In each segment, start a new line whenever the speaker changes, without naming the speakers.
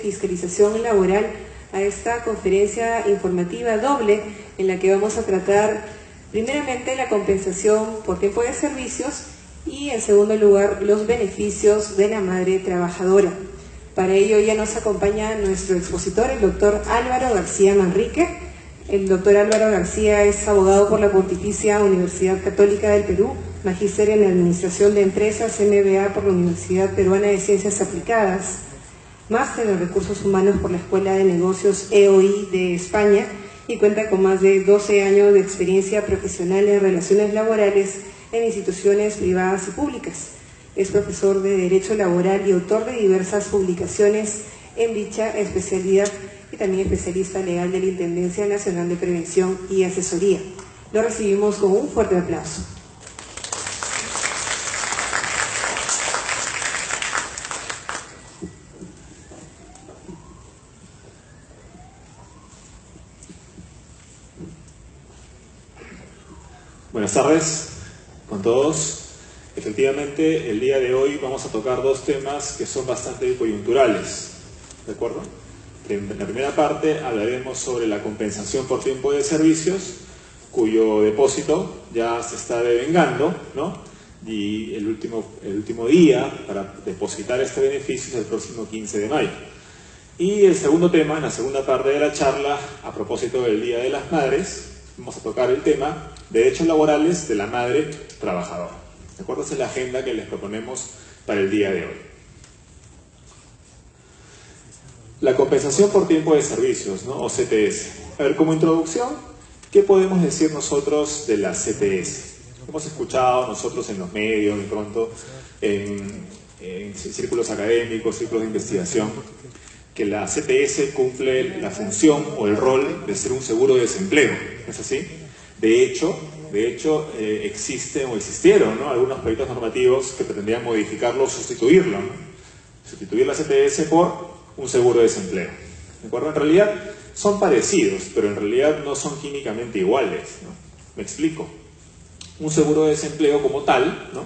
Fiscalización laboral a esta conferencia informativa doble en la que vamos a tratar primeramente la compensación por tiempo de servicios y en segundo lugar los beneficios de la madre trabajadora. Para ello ya nos acompaña nuestro expositor, el doctor Álvaro García Manrique. El doctor Álvaro García es abogado por la Pontificia Universidad Católica del Perú, magíster en Administración de Empresas, MBA por la Universidad Peruana de Ciencias Aplicadas, máster en Recursos Humanos por la Escuela de Negocios EOI de España y cuenta con más de 12 años de experiencia profesional en relaciones laborales en instituciones privadas y públicas. Es profesor de Derecho Laboral y autor de diversas publicaciones en dicha especialidad y también especialista legal de la Intendencia Nacional de Prevención y Asesoría. Lo recibimos con un fuerte aplauso.
Buenas tardes con todos. Efectivamente, el día de hoy vamos a tocar dos temas que son bastante coyunturales, ¿de acuerdo? En la primera parte hablaremos sobre la compensación por tiempo de servicios, cuyo depósito ya se está devengando, ¿no? Y el último día para depositar este beneficio es el próximo 15 de mayo. Y el segundo tema, en la segunda parte de la charla, a propósito del Día de las Madres, vamos a tocar el tema derechos laborales de la madre trabajadora. ¿De acuerdo? Esa es la agenda que les proponemos para el día de hoy. La compensación por tiempo de servicios, ¿no? O CTS. A ver, como introducción, ¿qué podemos decir nosotros de la CTS? Hemos escuchado nosotros en los medios, de pronto, en círculos académicos, círculos de investigación, que la CTS cumple la función o el rol de ser un seguro de desempleo. ¿Es así? De hecho, existen o existieron, ¿no?, algunos proyectos normativos que pretendían modificarlo o sustituirlo, ¿no? Sustituir la CTS por un seguro de desempleo. ¿De acuerdo? En realidad son parecidos, pero en realidad no son químicamente iguales, ¿no? Me explico. Un seguro de desempleo como tal, ¿no?,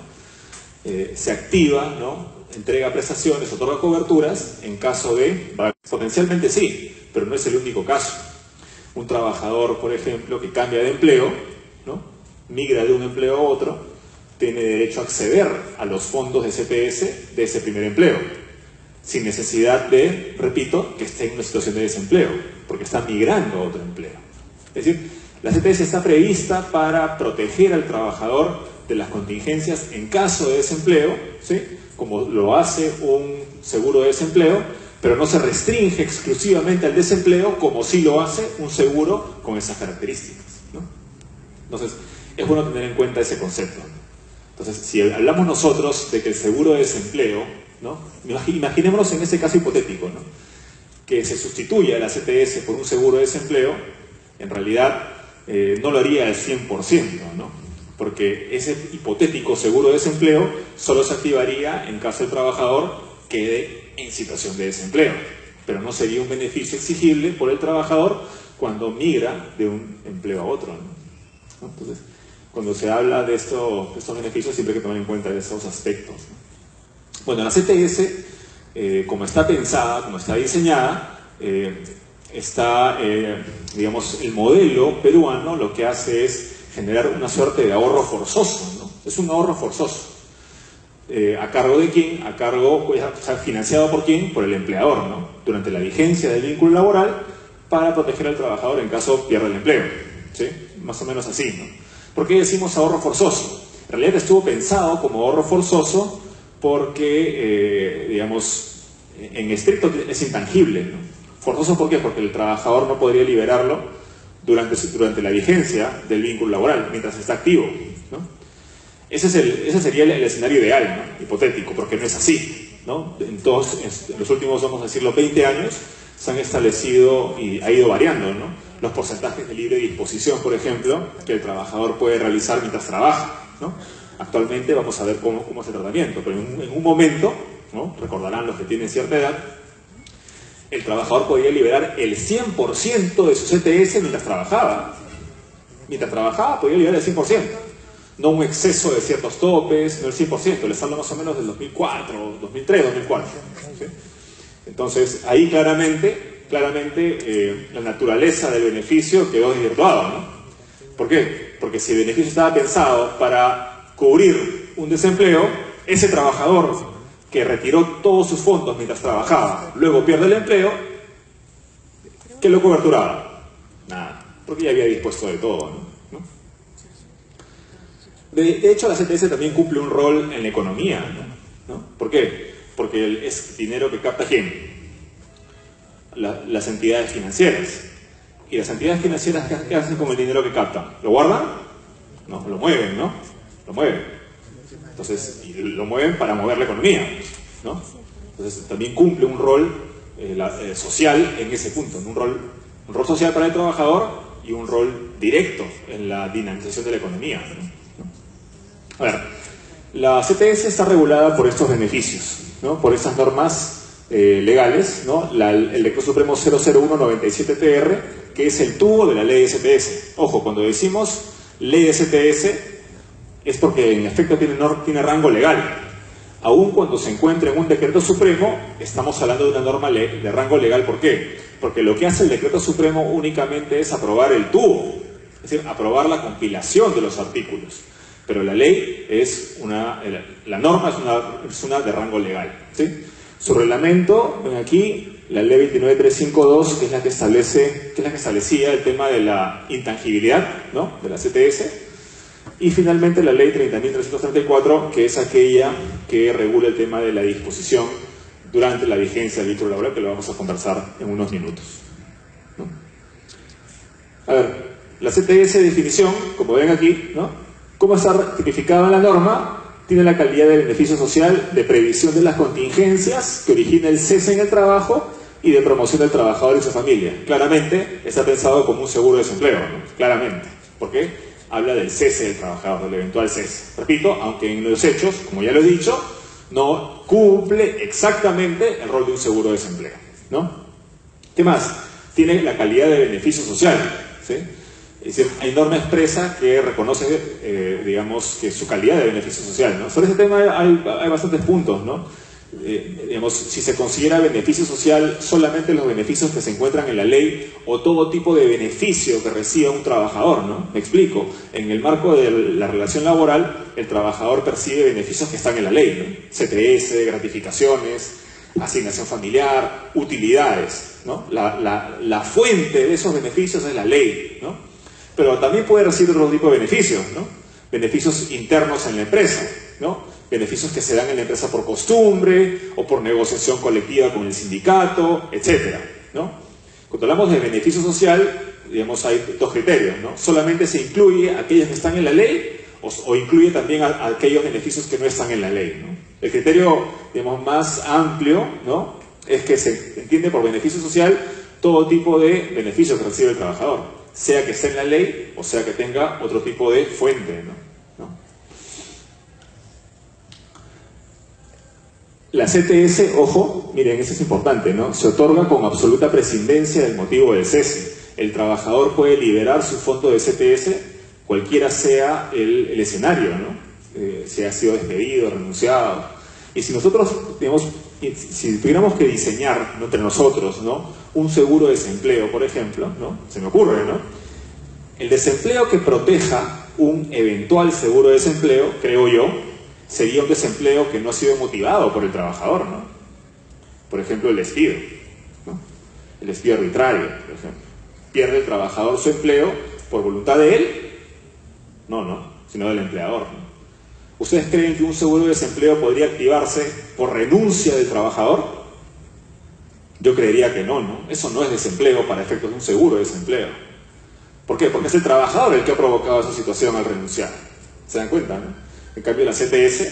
se activa, ¿no?, entrega prestaciones, otorga coberturas en caso de, potencialmente sí, pero no es el único caso. Un trabajador, por ejemplo, que cambia de empleo, ¿no?, migra de un empleo a otro, tiene derecho a acceder a los fondos de CTS de ese primer empleo, sin necesidad de, repito, que esté en una situación de desempleo, porque está migrando a otro empleo. Es decir, la CTS está prevista para proteger al trabajador de las contingencias en caso de desempleo, ¿sí?, como lo hace un seguro de desempleo, pero no se restringe exclusivamente al desempleo como sí lo hace un seguro con esas características, ¿no? Entonces, es bueno tener en cuenta ese concepto. Entonces, si hablamos nosotros de que el seguro de desempleo, ¿no?, imaginémonos en ese caso hipotético, ¿no?, que se sustituya la CTS por un seguro de desempleo, en realidad no lo haría al 100%, ¿no?, porque ese hipotético seguro de desempleo solo se activaría en caso el trabajador quede en situación de desempleo, pero no sería un beneficio exigible por el trabajador cuando migra de un empleo a otro, ¿no? Entonces, cuando se habla de estos beneficios siempre hay que tomar en cuenta esos aspectos, ¿no? Bueno, la CTS, como está pensada, como está diseñada, digamos, el modelo peruano lo que hace es generar una suerte de ahorro forzoso, ¿no? Es un ahorro forzoso. ¿A cargo de quién? A cargo, pues, o sea, financiado por quién? Por el empleador, ¿no?, durante la vigencia del vínculo laboral para proteger al trabajador en caso pierda el empleo, ¿sí? Más o menos así, ¿no? ¿Por qué decimos ahorro forzoso? En realidad estuvo pensado como ahorro forzoso porque, digamos, en estricto es intangible, ¿no? ¿Forzoso por qué? Porque el trabajador no podría liberarlo durante la vigencia del vínculo laboral, mientras está activo, ¿no? Ese sería el escenario ideal, ¿no?, hipotético, porque no es así, ¿no? En los últimos, vamos a decirlo, 20 años se han establecido y ha ido variando, ¿no?, los porcentajes de libre disposición, por ejemplo, que el trabajador puede realizar mientras trabaja, ¿no? Actualmente vamos a ver cómo es el tratamiento, pero en un momento, ¿no?, recordarán los que tienen cierta edad, el trabajador podía liberar el 100% de su CTS mientras trabajaba. Mientras trabajaba podía liberar el 100%. No un exceso de ciertos topes, no el 100%. Les hablo más o menos del 2004, 2003, 2004. ¿Sí? Entonces, ahí claramente la naturaleza del beneficio quedó desvirtuada, ¿no? ¿Por qué? Porque si el beneficio estaba pensado para cubrir un desempleo, ese trabajador que retiró todos sus fondos mientras trabajaba, luego pierde el empleo, ¿qué lo coberturaba? Nada, porque ya había dispuesto de todo, ¿no? De hecho, la CTS también cumple un rol en la economía, ¿no? ¿Por qué? Porque es dinero que capta ¿quién? Las entidades financieras. ¿Y las entidades financieras qué hacen con el dinero que captan? ¿Lo guardan? No, lo mueven, ¿no? Lo mueven. Entonces, y lo mueven para mover la economía, ¿no? Entonces, también cumple un rol social en ese punto, un rol social para el trabajador y un rol directo en la dinamización de la economía, ¿no? A ver, la CTS está regulada por estos beneficios, ¿no? Por estas normas legales, ¿no? El Decreto Supremo 001/97-TR, que es el tubo de la ley de CTS. Ojo, cuando decimos ley de CTS es porque en efecto tiene rango legal. Aun cuando se encuentra en un decreto supremo, estamos hablando de una norma de rango legal. ¿Por qué? Porque lo que hace el decreto supremo únicamente es aprobar el tubo, es decir, aprobar la compilación de los artículos. Pero la ley la norma es una de rango legal, ¿sí? Su reglamento, ven aquí, la ley 29352, que es la que establecía el tema de la intangibilidad, ¿no? De la CTS. Y finalmente la ley 30.334, que es aquella que regula el tema de la disposición durante la vigencia del vínculo laboral, que lo vamos a conversar en unos minutos, ¿no? A ver, la CTS de definición, como ven aquí, ¿no? ¿Cómo está tipificada en la norma? Tiene la calidad de beneficio social de previsión de las contingencias que origina el cese en el trabajo y de promoción del trabajador y su familia. Claramente está pensado como un seguro de desempleo, ¿no? Claramente. ¿Por qué? Habla del cese del trabajador, del eventual cese. Repito, aunque en los hechos, como ya lo he dicho, no cumple exactamente el rol de un seguro de desempleo, ¿no? ¿Qué más? Tiene la calidad de beneficio social, ¿sí? Es decir, hay norma expresa que reconoce, digamos, que su calidad de beneficio social, ¿no? Sobre ese tema hay bastantes puntos, ¿no? Digamos, si se considera beneficio social solamente los beneficios que se encuentran en la ley o todo tipo de beneficio que reciba un trabajador, ¿no? Me explico. En el marco de la relación laboral, el trabajador percibe beneficios que están en la ley, ¿no? CTS, gratificaciones, asignación familiar, utilidades, ¿no? La fuente de esos beneficios es la ley, ¿no? Pero también puede recibir otro tipo de beneficios, ¿no? Beneficios internos en la empresa, ¿no? Beneficios que se dan en la empresa por costumbre o por negociación colectiva con el sindicato, etcétera, ¿no? Cuando hablamos de beneficio social, digamos, hay dos criterios, ¿no? Solamente se incluye aquellos que están en la ley o incluye también a aquellos beneficios que no están en la ley, ¿no? El criterio, digamos, más amplio, ¿no? Es que se entiende por beneficio social todo tipo de beneficios que recibe el trabajador, sea que esté en la ley o sea que tenga otro tipo de fuente, ¿no? La CTS, ojo, miren, eso es importante, ¿no? Se otorga con absoluta prescindencia del motivo del cese. El trabajador puede liberar su fondo de CTS, cualquiera sea el escenario, ¿no? Si ha sido despedido, renunciado. Y si nosotros, digamos, si tuviéramos que diseñar, ¿no?, entre nosotros, ¿no?, un seguro de desempleo, por ejemplo, ¿no?, se me ocurre, ¿no?, el desempleo que proteja un eventual seguro de desempleo, creo yo, sería un desempleo que no ha sido motivado por el trabajador, ¿no? Por ejemplo, el despido, ¿no? El despido arbitrario, por ejemplo. ¿Pierde el trabajador su empleo por voluntad de él? No, sino del empleador, ¿no? ¿Ustedes creen que un seguro de desempleo podría activarse por renuncia del trabajador? Yo creería que no. Eso no es desempleo para efectos de un seguro de desempleo. ¿Por qué? Porque es el trabajador el que ha provocado esa situación al renunciar. ¿Se dan cuenta, no? En cambio, en la CTS,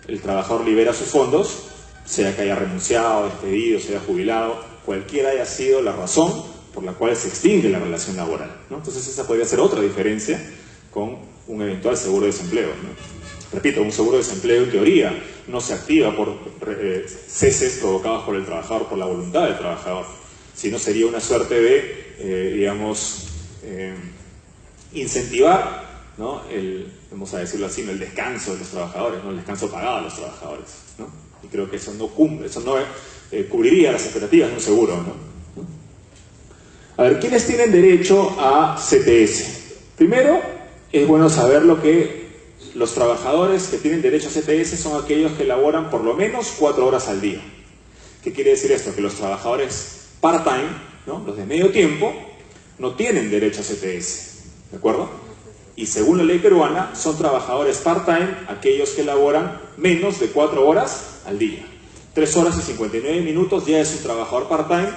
el trabajador libera sus fondos, sea que haya renunciado, despedido, se haya jubilado, cualquiera haya sido la razón por la cual se extingue la relación laboral, ¿no? Entonces esa podría ser otra diferencia con un eventual seguro de desempleo, ¿no? Repito, un seguro de desempleo en teoría no se activa por ceses provocados por el trabajador, por la voluntad del trabajador, sino sería una suerte de, digamos, incentivar, ¿no?, vamos a decirlo así, el descanso de los trabajadores, ¿no?, el descanso pagado a los trabajadores, ¿no? Y creo que eso no cumple, eso no cubriría las expectativas de un seguro, ¿no? A ver, ¿quiénes tienen derecho a CTS? Primero, es bueno saber lo que los trabajadores que tienen derecho a CTS son aquellos que laboran por lo menos 4 horas al día. ¿Qué quiere decir esto? Que los trabajadores part-time, ¿no?, los de medio tiempo, no tienen derecho a CTS, ¿de acuerdo? Y según la ley peruana, son trabajadores part-time aquellos que laboran menos de 4 horas al día. 3 horas y 59 minutos ya es un trabajador part-time.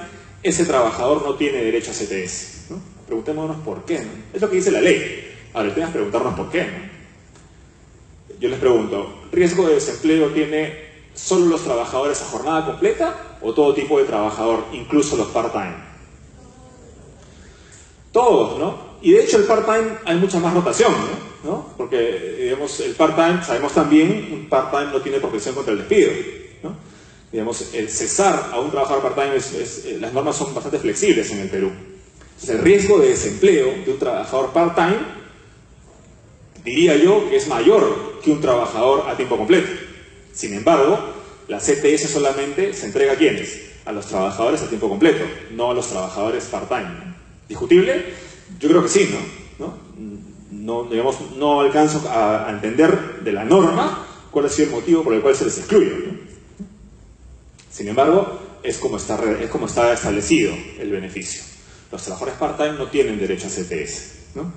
Ese trabajador no tiene derecho a CTS, ¿no? Preguntémonos por qué, ¿no? Es lo que dice la ley. Ahora, el tema es preguntarnos por qué, ¿no? Yo les pregunto, ¿riesgo de desempleo tiene solo los trabajadores a jornada completa o todo tipo de trabajador, incluso los part-time? Todos, ¿no? Y de hecho el part-time hay mucha más rotación, ¿no? Porque, digamos, el part-time, sabemos también, un part-time no tiene protección contra el despido, ¿no? Digamos, el cesar a un trabajador part-time, las normas son bastante flexibles en el Perú. Entonces, el riesgo de desempleo de un trabajador part-time, diría yo que es mayor que un trabajador a tiempo completo. Sin embargo, la CTS solamente se entrega ¿a quiénes? A los trabajadores a tiempo completo, no a los trabajadores part-time. ¿Discutible? Yo creo que sí, ¿no? Digamos, no alcanzo a entender de la norma cuál ha sido el motivo por el cual se les excluye, ¿no? Sin embargo, es como está establecido el beneficio. Los trabajadores part-time no tienen derecho a CTS, ¿no?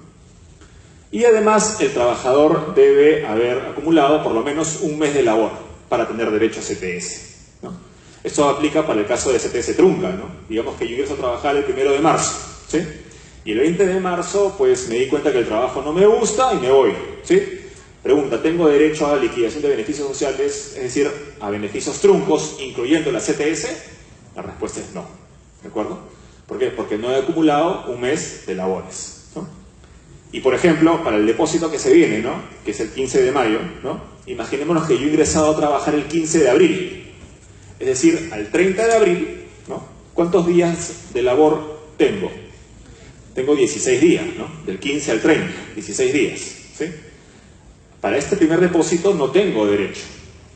Y además, el trabajador debe haber acumulado por lo menos un mes de labor para tener derecho a CTS, ¿no? Esto aplica para el caso de CTS trunca, ¿no? Digamos que yo ingreso a trabajar el 1 de marzo, ¿sí? Y el 20 de marzo, pues me di cuenta que el trabajo no me gusta y me voy, ¿sí? Pregunta, ¿tengo derecho a liquidación de beneficios sociales, es decir, a beneficios truncos, incluyendo la CTS? La respuesta es no, ¿de acuerdo? ¿Por qué? Porque no he acumulado un mes de labores, ¿no? Y por ejemplo, para el depósito que se viene, ¿no?, que es el 15 de mayo, ¿no?, imaginémonos que yo he ingresado a trabajar el 15 de abril, es decir, al 30 de abril, ¿no?, ¿cuántos días de labor tengo? Tengo 16 días, ¿no?, del 15 al 30, 16 días, ¿sí? Para este primer depósito no tengo derecho,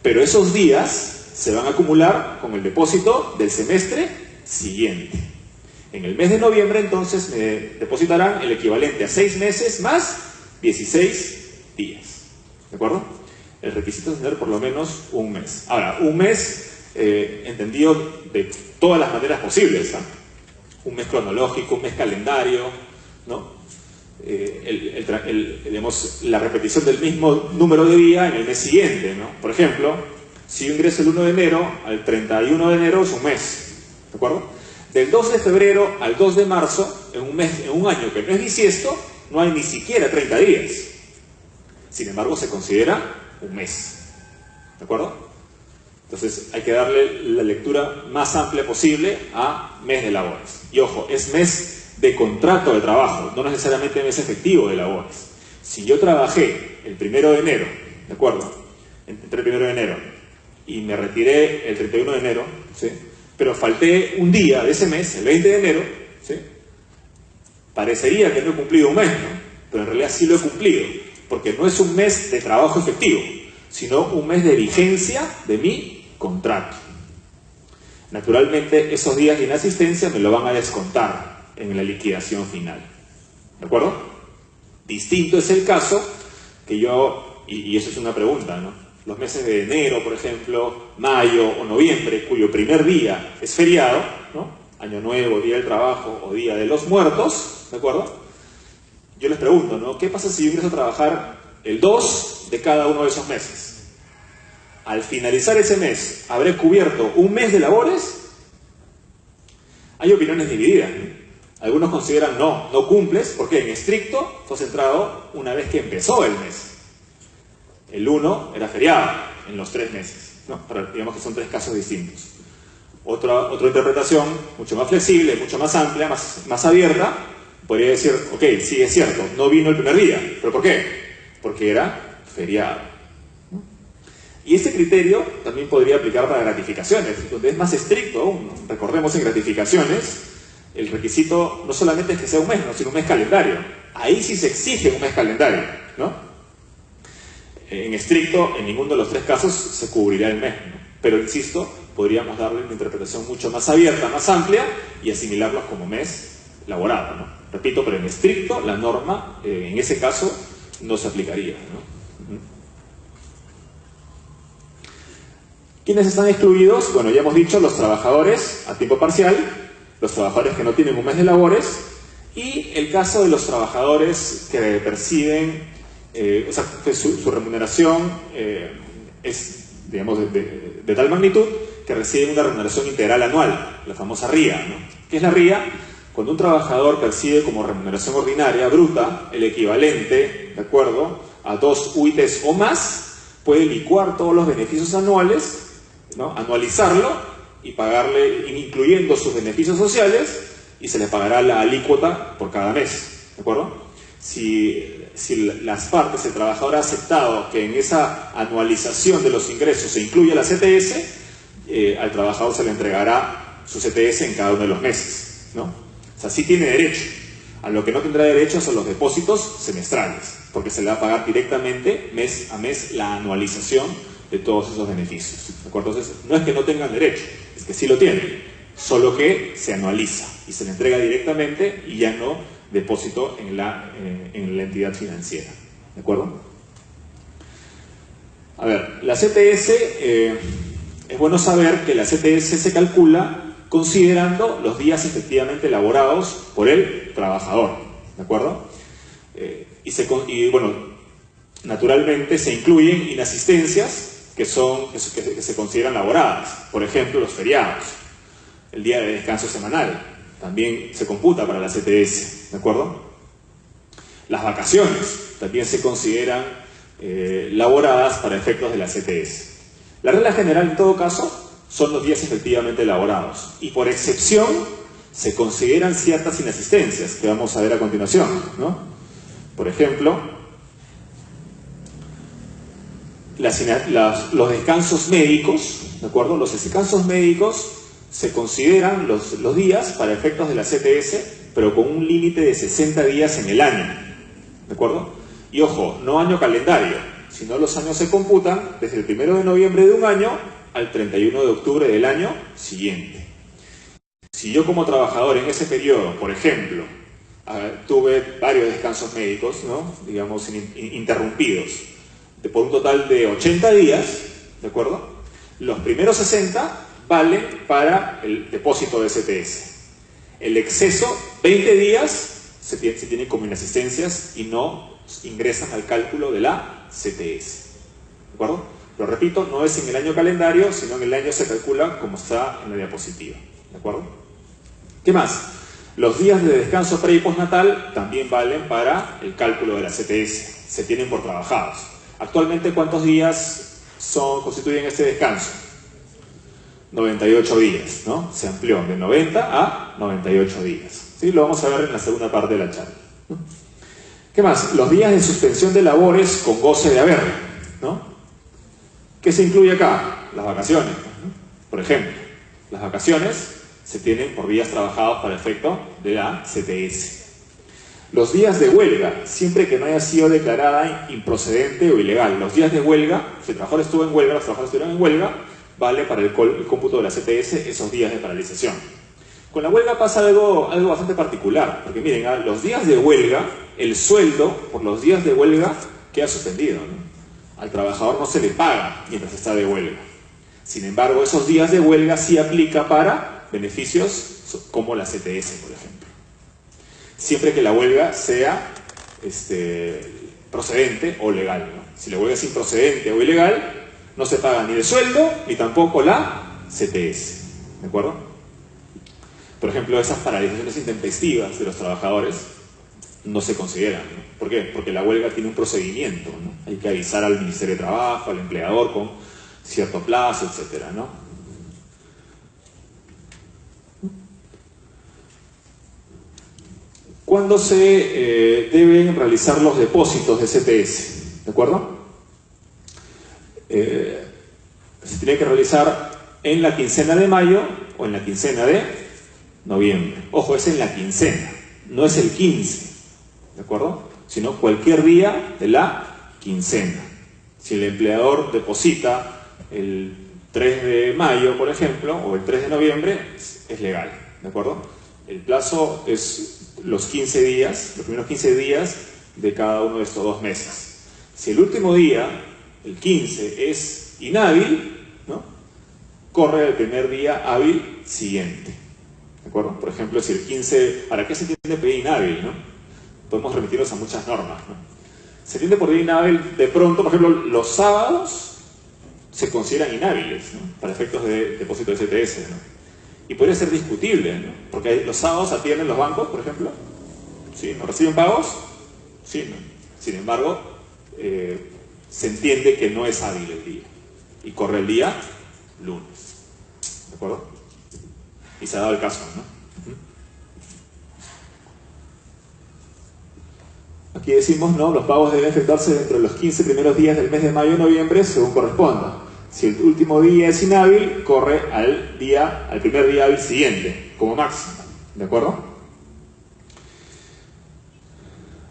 pero esos días se van a acumular con el depósito del semestre siguiente. En el mes de noviembre, entonces, me depositarán el equivalente a 6 meses más 16 días. ¿De acuerdo? El requisito es tener por lo menos un mes. Ahora, un mes entendido de todas las maneras posibles, ¿eh? Un mes cronológico, un mes calendario, ¿no? Digamos, la repetición del mismo número de días en el mes siguiente, ¿no? Por ejemplo, si yo ingreso el 1 de enero al 31 de enero es un mes, ¿de acuerdo? Del 2 de febrero al 2 de marzo, en un año que no es bisiesto, no hay ni siquiera 30 días. Sin embargo, se considera un mes, ¿de acuerdo? Entonces, hay que darle la lectura más amplia posible a mes de labores. Y ojo, es mes de contrato de trabajo, no necesariamente mes efectivo de labores. Si yo trabajé el 1 de enero, ¿de acuerdo? Entré el 1 de enero y me retiré el 31 de enero, ¿sí?, pero falté un día de ese mes, el 20 de enero, ¿sí?, parecería que no he cumplido un mes, ¿no? Pero en realidad sí lo he cumplido, porque no es un mes de trabajo efectivo, sino un mes de vigencia de mi contrato. Naturalmente, esos días de inasistencia me lo van a descontar en la liquidación final, ¿de acuerdo? Distinto es el caso que yo, y eso es una pregunta, ¿no?, los meses de enero, por ejemplo, mayo o noviembre, cuyo primer día es feriado, ¿no?, Año Nuevo, Día del Trabajo o Día de los Muertos, ¿de acuerdo? Yo les pregunto, ¿no?, ¿qué pasa si yo ingreso a trabajar el 2 de cada uno de esos meses? Al finalizar ese mes, ¿habré cubierto un mes de labores? Hay opiniones divididas, ¿no? Algunos consideran no cumples, porque en estricto sos entrado una vez que empezó el mes. El 1 era feriado en los 3 meses, ¿no? Pero digamos que son 3 casos distintos. Otra interpretación, mucho más flexible, mucho más amplia, más abierta, podría decir, ok, sí es cierto, no vino el primer día, ¿pero por qué? Porque era feriado, ¿no? Y ese criterio también podría aplicar para gratificaciones, donde es más estricto aún, ¿no? Recordemos, en gratificaciones, el requisito no solamente es que sea un mes, sino un mes calendario. Ahí sí se exige un mes calendario, ¿no? En estricto, en ninguno de los 3 casos se cubrirá el mes, ¿no? Pero insisto, podríamos darle una interpretación mucho más abierta, más amplia, y asimilarlos como mes laborado, ¿no? Repito, pero en estricto, la norma, en ese caso, no se aplicaría, ¿no? ¿Quiénes están excluidos? Bueno, ya hemos dicho, los trabajadores a tiempo parcial, los trabajadores que no tienen un mes de labores, y el caso de los trabajadores que perciben, o sea, que su remuneración es, digamos, de tal magnitud que reciben una remuneración integral anual, la famosa RIA, ¿no? ¿Qué es la RIA? Cuando un trabajador percibe como remuneración ordinaria bruta el equivalente, ¿de acuerdo?, a 2 UITs o más, puede licuar todos los beneficios anuales, ¿no?, anualizarlo y pagarle, incluyendo sus beneficios sociales, y se le pagará la alícuota por cada mes, ¿de acuerdo? Si las partes, el trabajador ha aceptado que en esa anualización de los ingresos se incluya la CTS, al trabajador se le entregará su CTS en cada uno de los meses, ¿no? O sea, sí tiene derecho. A lo que no tendrá derecho son los depósitos semestrales, porque se le va a pagar directamente, mes a mes, la anualización de todos esos beneficios, ¿de acuerdo? Entonces, no es que no tengan derecho, es que sí lo tienen, solo que se anualiza y se le entrega directamente y ya no depósito en la entidad financiera, ¿de acuerdo? A ver, la CTS, es bueno saber que la CTS se calcula considerando los días efectivamente laborados por el trabajador, ¿de acuerdo? Y bueno, naturalmente se incluyen inasistencias que se consideran laboradas, por ejemplo, los feriados, el día de descanso semanal, también se computa para la CTS, ¿de acuerdo? Las vacaciones también se consideran laboradas para efectos de la CTS. La regla general, en todo caso, son los días efectivamente laborados, y por excepción se consideran ciertas inasistencias que vamos a ver a continuación, ¿no? Por ejemplo, los descansos médicos, ¿de acuerdo? Los descansos médicos se consideran los días para efectos de la CTS, pero con un límite de 60 días en el año, ¿de acuerdo? Y ojo, no año calendario, sino los años se computan desde el 1 de noviembre de un año al 31 de octubre del año siguiente. Si yo como trabajador en ese periodo, por ejemplo, tuve varios descansos médicos, ¿no?, digamos, interrumpidos, por un total de 80 días, ¿de acuerdo? Los primeros 60 valen para el depósito de CTS. El exceso, 20 días, se tienen como inasistencias y no ingresan al cálculo de la CTS, ¿de acuerdo? Lo repito, no es en el año calendario, sino en el año se calcula como está en la diapositiva, ¿de acuerdo? ¿Qué más? Los días de descanso pre y postnatal también valen para el cálculo de la CTS, se tienen por trabajados. Actualmente, ¿cuántos días constituyen este descanso? 98 días, ¿no? Se amplió de 90 a 98 días. ¿Sí? Lo vamos a ver en la segunda parte de la charla. ¿Qué más? Los días de suspensión de labores con goce de haber, ¿no? ¿Qué se incluye acá? Las vacaciones, ¿no? Por ejemplo, las vacaciones se tienen por días trabajados para efecto de la CTS. Los días de huelga, siempre que no haya sido declarada improcedente o ilegal. Los días de huelga, si el trabajador estuvo en huelga, los trabajadores estuvieron en huelga, vale para el cómputo de la CTS esos días de paralización. Con la huelga pasa algo bastante particular, porque miren, los días de huelga, el sueldo por los días de huelga queda suspendido, ¿no? Al trabajador no se le paga mientras está de huelga. Sin embargo, esos días de huelga sí aplica para beneficios como la CTS, por ejemplo. Siempre que la huelga sea procedente o legal, ¿no? Si la huelga es improcedente o ilegal, no se paga ni el sueldo ni tampoco la CTS, ¿de acuerdo? Por ejemplo, esas paralizaciones intempestivas de los trabajadores no se consideran, ¿no? ¿Por qué? Porque la huelga tiene un procedimiento, ¿no? Hay que avisar al Ministerio de Trabajo, al empleador con cierto plazo, etcétera, ¿no? ¿Cuándo se deben realizar los depósitos de CTS? ¿De acuerdo? Se tiene que realizar en la quincena de mayo o en la quincena de noviembre. Ojo, es en la quincena, no es el 15, ¿de acuerdo? Sino cualquier día de la quincena. Si el empleador deposita el 3 de mayo, por ejemplo, o el 3 de noviembre, es legal, ¿de acuerdo? El plazo es los 15 días, los primeros 15 días de cada uno de estos 2 meses. Si el último día, el 15, es inhábil, ¿no?, corre el primer día hábil siguiente, ¿de acuerdo? Por ejemplo, si el 15, ¿para qué se entiende por día inhábil, no? Podemos remitirnos a muchas normas, ¿no? Se entiende por día inhábil, de pronto, por ejemplo, los sábados se consideran inhábiles, ¿no?, para efectos de depósito de CTS, ¿no? Y podría ser discutible, ¿no?, porque los sábados atienden los bancos, por ejemplo, ¿sí?, ¿no reciben pagos? Sí, ¿no? Sin embargo, se entiende que no es hábil el día y corre el día lunes, ¿de acuerdo? Y se ha dado el caso, ¿no? Aquí decimos, ¿no?, los pagos deben efectuarse dentro de los 15 primeros días del mes de mayo o noviembre, según corresponda. Si el último día es inhábil, corre al primer día hábil siguiente, como máximo, ¿de acuerdo?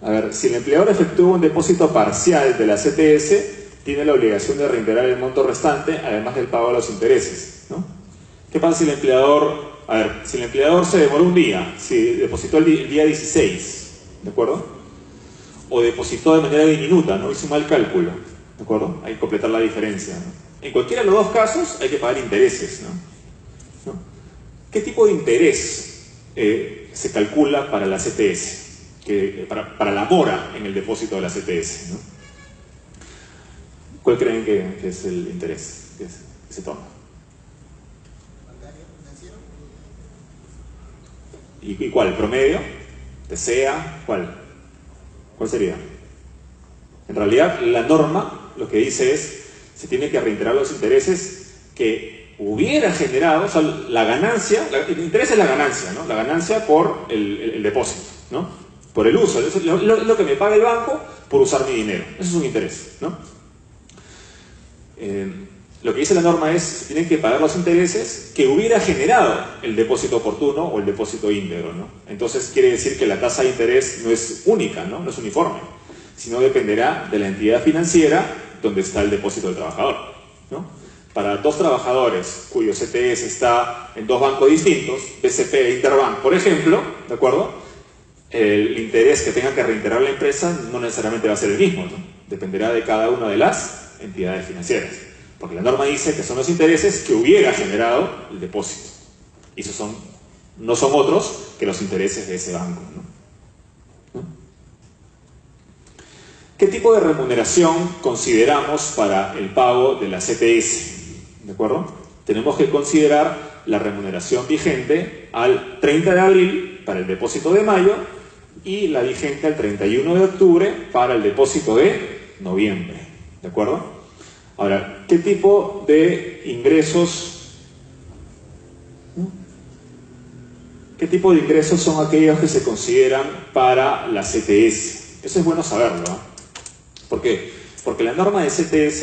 A ver, si el empleador efectúa un depósito parcial de la CTS, tiene la obligación de reintegrar el monto restante, además del pago de los intereses, ¿no? ¿Qué pasa si el empleador, si el empleador se demoró un día, si depositó el día 16, ¿de acuerdo?, o depositó de manera diminuta, ¿no?, hizo un mal cálculo, ¿de acuerdo? Hay que completar la diferencia, ¿no? En cualquiera de los dos casos hay que pagar intereses, ¿no? ¿Qué tipo de interés se calcula para la CTS? Para la mora en el depósito de la CTS, ¿no? ¿Cuál creen que es el interés que se toma? ¿Y cuál? ¿El promedio? ¿Desea? ¿Cuál sería? En realidad, la norma lo que dice es se tiene que reintegrar los intereses que hubiera generado, o sea, la ganancia, el interés es la ganancia, ¿no?, la ganancia por el depósito, ¿no?, por el uso, es lo que me paga el banco por usar mi dinero, eso es un interés, ¿no? Lo que dice la norma es se tienen que pagar los intereses que hubiera generado el depósito oportuno o el depósito íntegro, ¿no? Entonces quiere decir que la tasa de interés no es única, ¿no?, no es uniforme, sino dependerá de la entidad financiera donde está el depósito del trabajador, ¿no? Para 2 trabajadores cuyo CTS está en 2 bancos distintos, BCP e Interbank, por ejemplo, ¿de acuerdo?, el interés que tenga que reintegrar la empresa no necesariamente va a ser el mismo, ¿no? Dependerá de cada una de las entidades financieras, porque la norma dice que son los intereses que hubiera generado el depósito, y esos no son otros que los intereses de ese banco, ¿no? ¿Qué tipo de remuneración consideramos para el pago de la CTS? ¿De acuerdo? Tenemos que considerar la remuneración vigente al 30 de abril para el depósito de mayo y la vigente al 31 de octubre para el depósito de noviembre, ¿de acuerdo? Ahora, ¿qué tipo de ingresos? ¿Qué tipo de ingresos son aquellos que se consideran para la CTS? Eso es bueno saberlo, ¿no? ¿Por qué? Porque la norma de CTS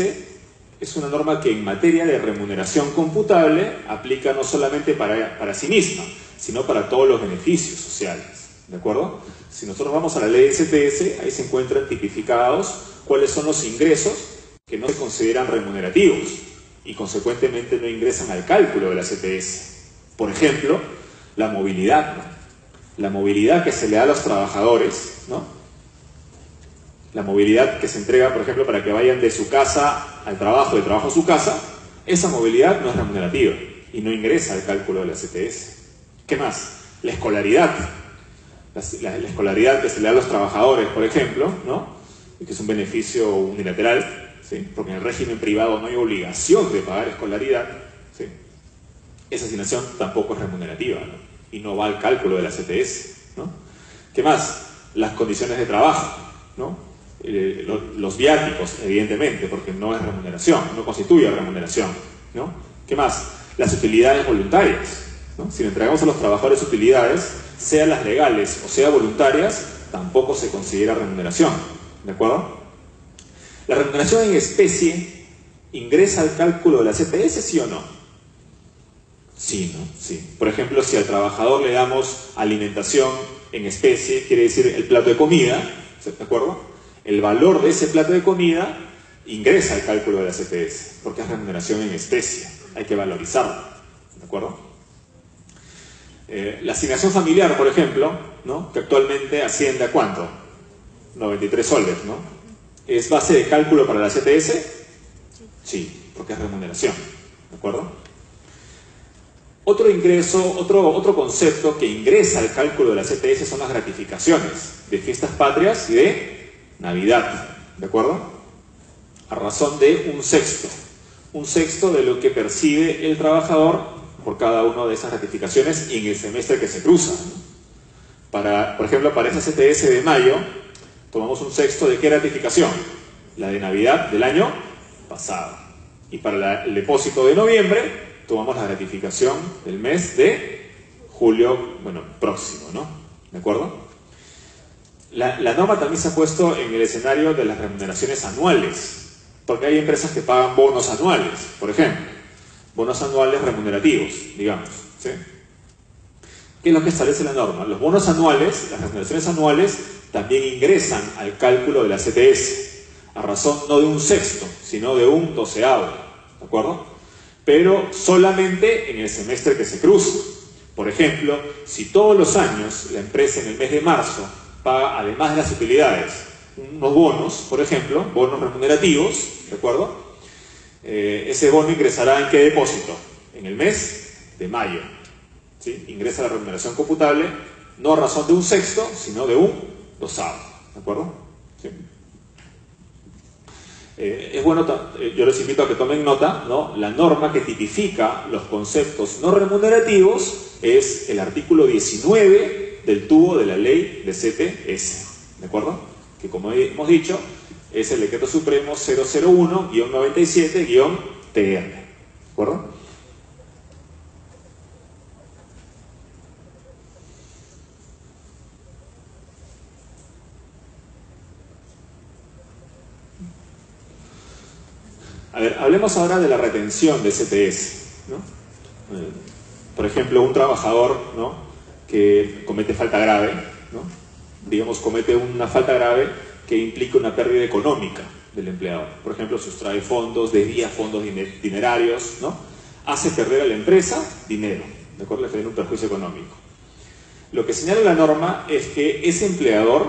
es una norma que en materia de remuneración computable aplica no solamente para sí misma, sino para todos los beneficios sociales, ¿de acuerdo? Si nosotros vamos a la ley de CTS, ahí se encuentran tipificados cuáles son los ingresos que no se consideran remunerativos y consecuentemente no ingresan al cálculo de la CTS. Por ejemplo, la movilidad, ¿no? La movilidad que se le da a los trabajadores, ¿no? La movilidad que se entrega, por ejemplo, para que vayan de su casa al trabajo, de trabajo a su casa, esa movilidad no es remunerativa y no ingresa al cálculo de la CTS. ¿Qué más? La escolaridad. La escolaridad que se le da a los trabajadores, por ejemplo, ¿no?, que es un beneficio unilateral, ¿sí?, porque en el régimen privado no hay obligación de pagar escolaridad, ¿sí?, esa asignación tampoco es remunerativa, ¿no?, y no va al cálculo de la CTS, ¿no? ¿Qué más? Las condiciones de trabajo, ¿no? Los viáticos, evidentemente, porque no es remuneración, no constituye remuneración, ¿no? ¿Qué más? Las utilidades voluntarias, ¿no? Si le entregamos a los trabajadores utilidades, sean las legales o sea voluntarias, tampoco se considera remuneración, ¿de acuerdo? ¿La remuneración en especie ingresa al cálculo de la CTS, sí o no? Sí, ¿no? Sí. Por ejemplo, si al trabajador le damos alimentación en especie, quiere decir el plato de comida, ¿de acuerdo? El valor de ese plato de comida ingresa al cálculo de la CTS, porque es remuneración en especie, hay que valorizarlo, ¿de acuerdo? La asignación familiar, por ejemplo, ¿no? Que actualmente asciende a ¿cuánto? 93 soles, ¿no? ¿Es base de cálculo para la CTS? Sí, porque es remuneración, ¿de acuerdo? Otro ingreso, otro concepto que ingresa al cálculo de la CTS son las gratificaciones de fiestas patrias y de Navidad, ¿de acuerdo? A razón de un sexto de lo que percibe el trabajador por cada una de esas gratificaciones y en el semestre que se cruza, ¿no? Por ejemplo, para esa CTS de mayo, tomamos un sexto de ¿qué gratificación? La de Navidad del año pasado. Y para el depósito de noviembre, tomamos la gratificación del mes de julio, bueno, próximo, ¿no? ¿De acuerdo? La norma también se ha puesto en el escenario de las remuneraciones anuales, porque hay empresas que pagan bonos anuales, por ejemplo, bonos anuales remunerativos, digamos, ¿sí? ¿Qué es lo que establece la norma? Los bonos anuales, las remuneraciones anuales, también ingresan al cálculo de la CTS, a razón no de un sexto, sino de un doceavo, ¿de acuerdo? Pero solamente en el semestre que se cruza. Por ejemplo, si todos los años la empresa en el mes de marzo paga, además de las utilidades, unos bonos, por ejemplo, bonos remunerativos, ¿de acuerdo? Ese bono ingresará ¿en qué depósito? En el mes de mayo, ¿sí? Ingresa la remuneración computable, no a razón de un sexto, sino de un doceavo, ¿de acuerdo? ¿Sí? Es bueno, yo les invito a que tomen nota, ¿no? La norma que tipifica los conceptos no remunerativos es el artículo 19 del tubo de la ley de CTS, ¿de acuerdo? Que como hemos dicho, es el decreto supremo 001-97-TR, ¿de acuerdo? A ver, hablemos ahora de la retención de CTS, ¿no? Por ejemplo, un trabajador, ¿no?, que comete falta grave, ¿no? Digamos, comete una falta grave que implica una pérdida económica del empleador. Por ejemplo, sustrae fondos, desvía fondos dinerarios, ¿no? Hace perder a la empresa dinero, ¿de acuerdo? Le genera un perjuicio económico. Lo que señala la norma es que ese empleador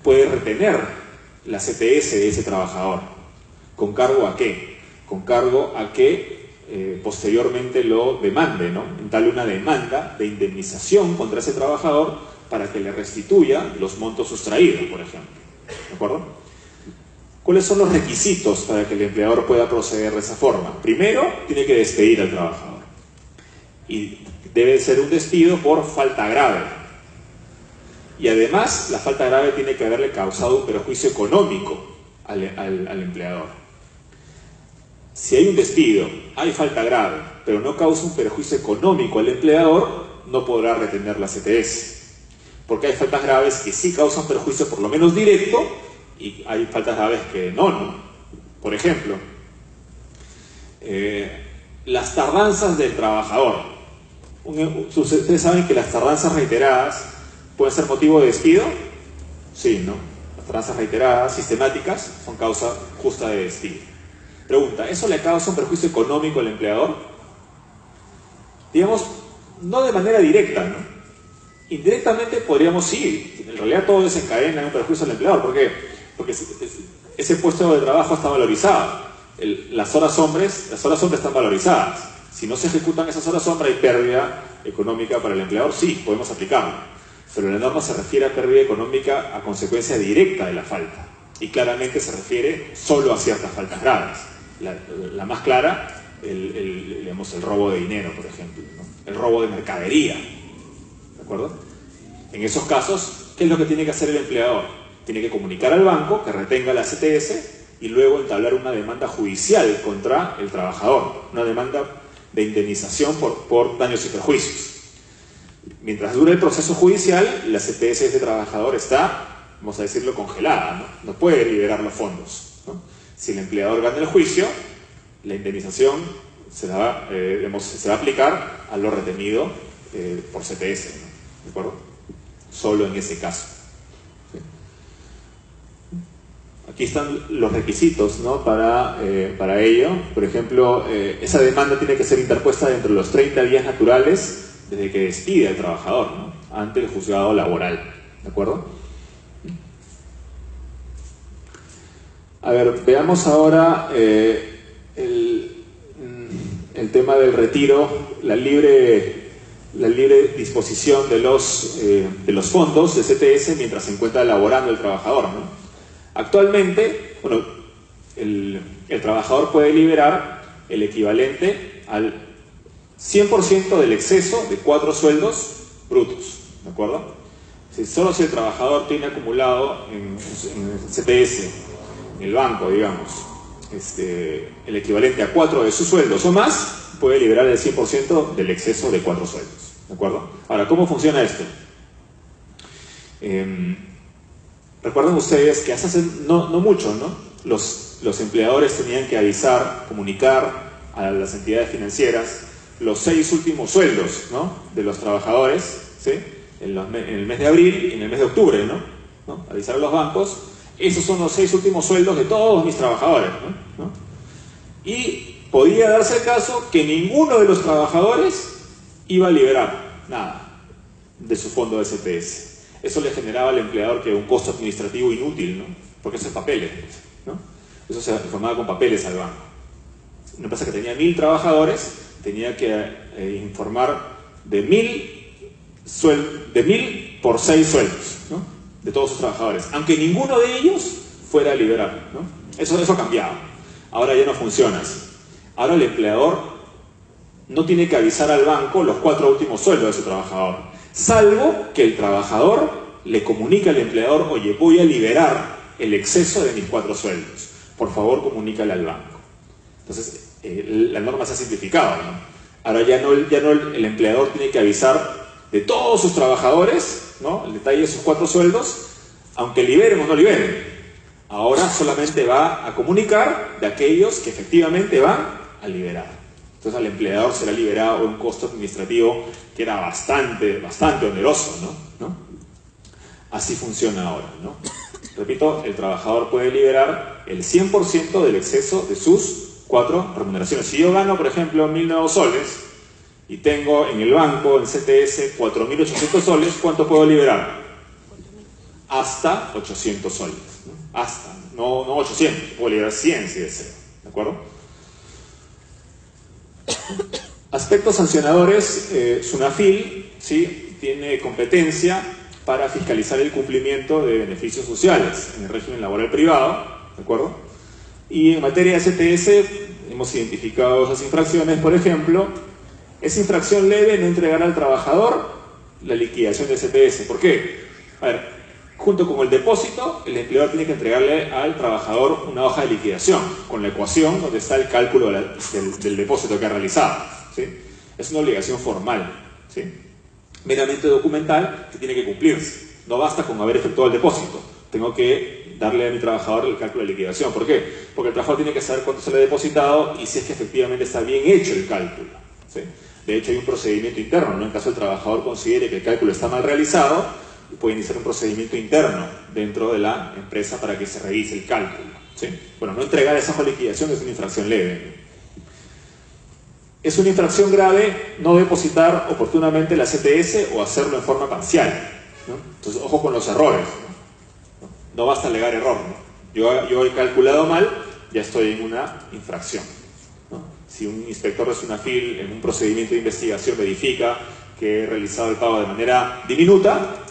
puede retener la CTS de ese trabajador. ¿Con cargo a qué? Con cargo a que posteriormente lo demande, ¿no? Dale una demanda de indemnización contra ese trabajador para que le restituya los montos sustraídos, por ejemplo. ¿De acuerdo? ¿Cuáles son los requisitos para que el empleador pueda proceder de esa forma? Primero, tiene que despedir al trabajador. Y debe ser un despido por falta grave. Y además, la falta grave tiene que haberle causado un perjuicio económico al empleador. Si hay un despido, hay falta grave, pero no causa un perjuicio económico al empleador, no podrá retener la CTS. Porque hay faltas graves que sí causan perjuicio por lo menos directo, y hay faltas graves que no. Por ejemplo, las tardanzas del trabajador. ¿Ustedes saben que las tardanzas reiteradas pueden ser motivo de despido? Sí, ¿no? Las tardanzas reiteradas, sistemáticas, son causa justa de despido. Pregunta, ¿eso le causa un perjuicio económico al empleador? Digamos, no de manera directa, ¿no? Indirectamente podríamos sí, en realidad todo desencadena en un perjuicio al empleador. ¿Por qué? Porque ese puesto de trabajo está valorizado. Las horas hombres están valorizadas. Si no se ejecutan esas horas hombres, hay pérdida económica para el empleador, sí, podemos aplicarlo. Pero la norma se refiere a pérdida económica a consecuencia directa de la falta. Y claramente se refiere solo a ciertas faltas graves. La más clara, digamos, el robo de dinero, por ejemplo, ¿no? El robo de mercadería, ¿de acuerdo? En esos casos, ¿qué es lo que tiene que hacer el empleador? Tiene que comunicar al banco que retenga la CTS y luego entablar una demanda judicial contra el trabajador, una demanda de indemnización por daños y perjuicios. Mientras dure el proceso judicial, la CTS de este trabajador está, vamos a decirlo, congelada, ¿no? No puede liberar los fondos, ¿no? Si el empleador gana el juicio, la indemnización se va a aplicar a lo retenido por CTS, ¿no? ¿De acuerdo? Solo en ese caso. ¿Sí? Aquí están los requisitos, ¿no? Para ello. Por ejemplo, esa demanda tiene que ser interpuesta dentro de los 30 días naturales desde que despide al trabajador, ¿no? Ante el juzgado laboral. ¿De acuerdo? A ver, veamos ahora el tema del retiro, la libre disposición de los fondos de CTS mientras se encuentra laborando el trabajador, ¿no? Actualmente, bueno, el trabajador puede liberar el equivalente al 100% del exceso de 4 sueldos brutos, ¿de acuerdo? Solo si el trabajador tiene acumulado en CTS, en el banco, digamos, el equivalente a 4 de sus sueldos o más, puede liberar el 100% del exceso de 4 sueldos, ¿de acuerdo? Ahora, ¿cómo funciona esto? Recuerden ustedes que hace no mucho, ¿no? Los empleadores tenían que avisar, comunicar a las entidades financieras los 6 últimos sueldos, ¿no? De los trabajadores, ¿sí? En el mes de abril y en el mes de octubre, ¿no? Avisar a los bancos, esos son los 6 últimos sueldos de todos mis trabajadores, ¿no? Y podía darse el caso que ninguno de los trabajadores iba a liberar nada de su fondo de CTS. Eso le generaba al empleador que un costo administrativo inútil, ¿no? Porque eso es papeles, ¿no? Eso se informaba con papeles al banco. Una empresa que tenía 1000 trabajadores tenía que informar de 1000 por 6 sueldos, ¿no? De todos sus trabajadores, aunque ninguno de ellos fuera a liberar, ¿no? Eso ha cambiado. Ahora ya no funciona así. Ahora el empleador no tiene que avisar al banco los 4 últimos sueldos de su trabajador, salvo que el trabajador le comunique al empleador: oye, voy a liberar el exceso de mis 4 sueldos, por favor comunícale al banco. Entonces la norma se ha simplificado, ¿no? Ahora ya no el empleador tiene que avisar de todos sus trabajadores, ¿no? El detalle de sus 4 sueldos, aunque liberen o no liberen. Ahora solamente va a comunicar de aquellos que efectivamente van a liberar. Entonces al empleador será liberado un costo administrativo que era bastante oneroso, ¿no? Así funciona ahora, ¿no? Repito, el trabajador puede liberar el 100% del exceso de sus 4 remuneraciones. Si yo gano, por ejemplo, 1000 nuevos soles y tengo en el banco, en CTS, 4800 soles, ¿cuánto puedo liberar? Hasta 800 soles, ¿no? Hasta, no 800, puedo liberar 100 si deseo, ¿de acuerdo? Aspectos sancionadores, SUNAFIL, ¿sí? Tiene competencia para fiscalizar el cumplimiento de beneficios sociales en el régimen laboral privado, ¿de acuerdo? Y en materia de CTS hemos identificado esas infracciones. Por ejemplo, es infracción leve no entregar al trabajador la liquidación de CTS. ¿Por qué? A ver, junto con el depósito, el empleador tiene que entregarle al trabajador una hoja de liquidación con la ecuación donde está el cálculo del depósito que ha realizado, ¿sí? Es una obligación formal, ¿sí? Meramente documental, que tiene que cumplirse. No basta con haber efectuado el depósito. Tengo que darle a mi trabajador el cálculo de liquidación. ¿Por qué? Porque el trabajador tiene que saber cuánto se le ha depositado y si es que efectivamente está bien hecho el cálculo, ¿sí? De hecho, hay un procedimiento interno, ¿no? En caso el trabajador considere que el cálculo está mal realizado, puede iniciar un procedimiento interno dentro de la empresa para que se revise el cálculo, ¿sí? Bueno, no entregar esa hoja de liquidación es una infracción leve. Es una infracción grave no depositar oportunamente la CTS o hacerlo en forma parcial, ¿no? Entonces, ojo con los errores, ¿no? No basta alegar error, ¿no? Yo he calculado mal, ya estoy en una infracción, ¿no? Si un inspector de SUNAFIL en un procedimiento de investigación verifica que he realizado el pago de manera diminuta,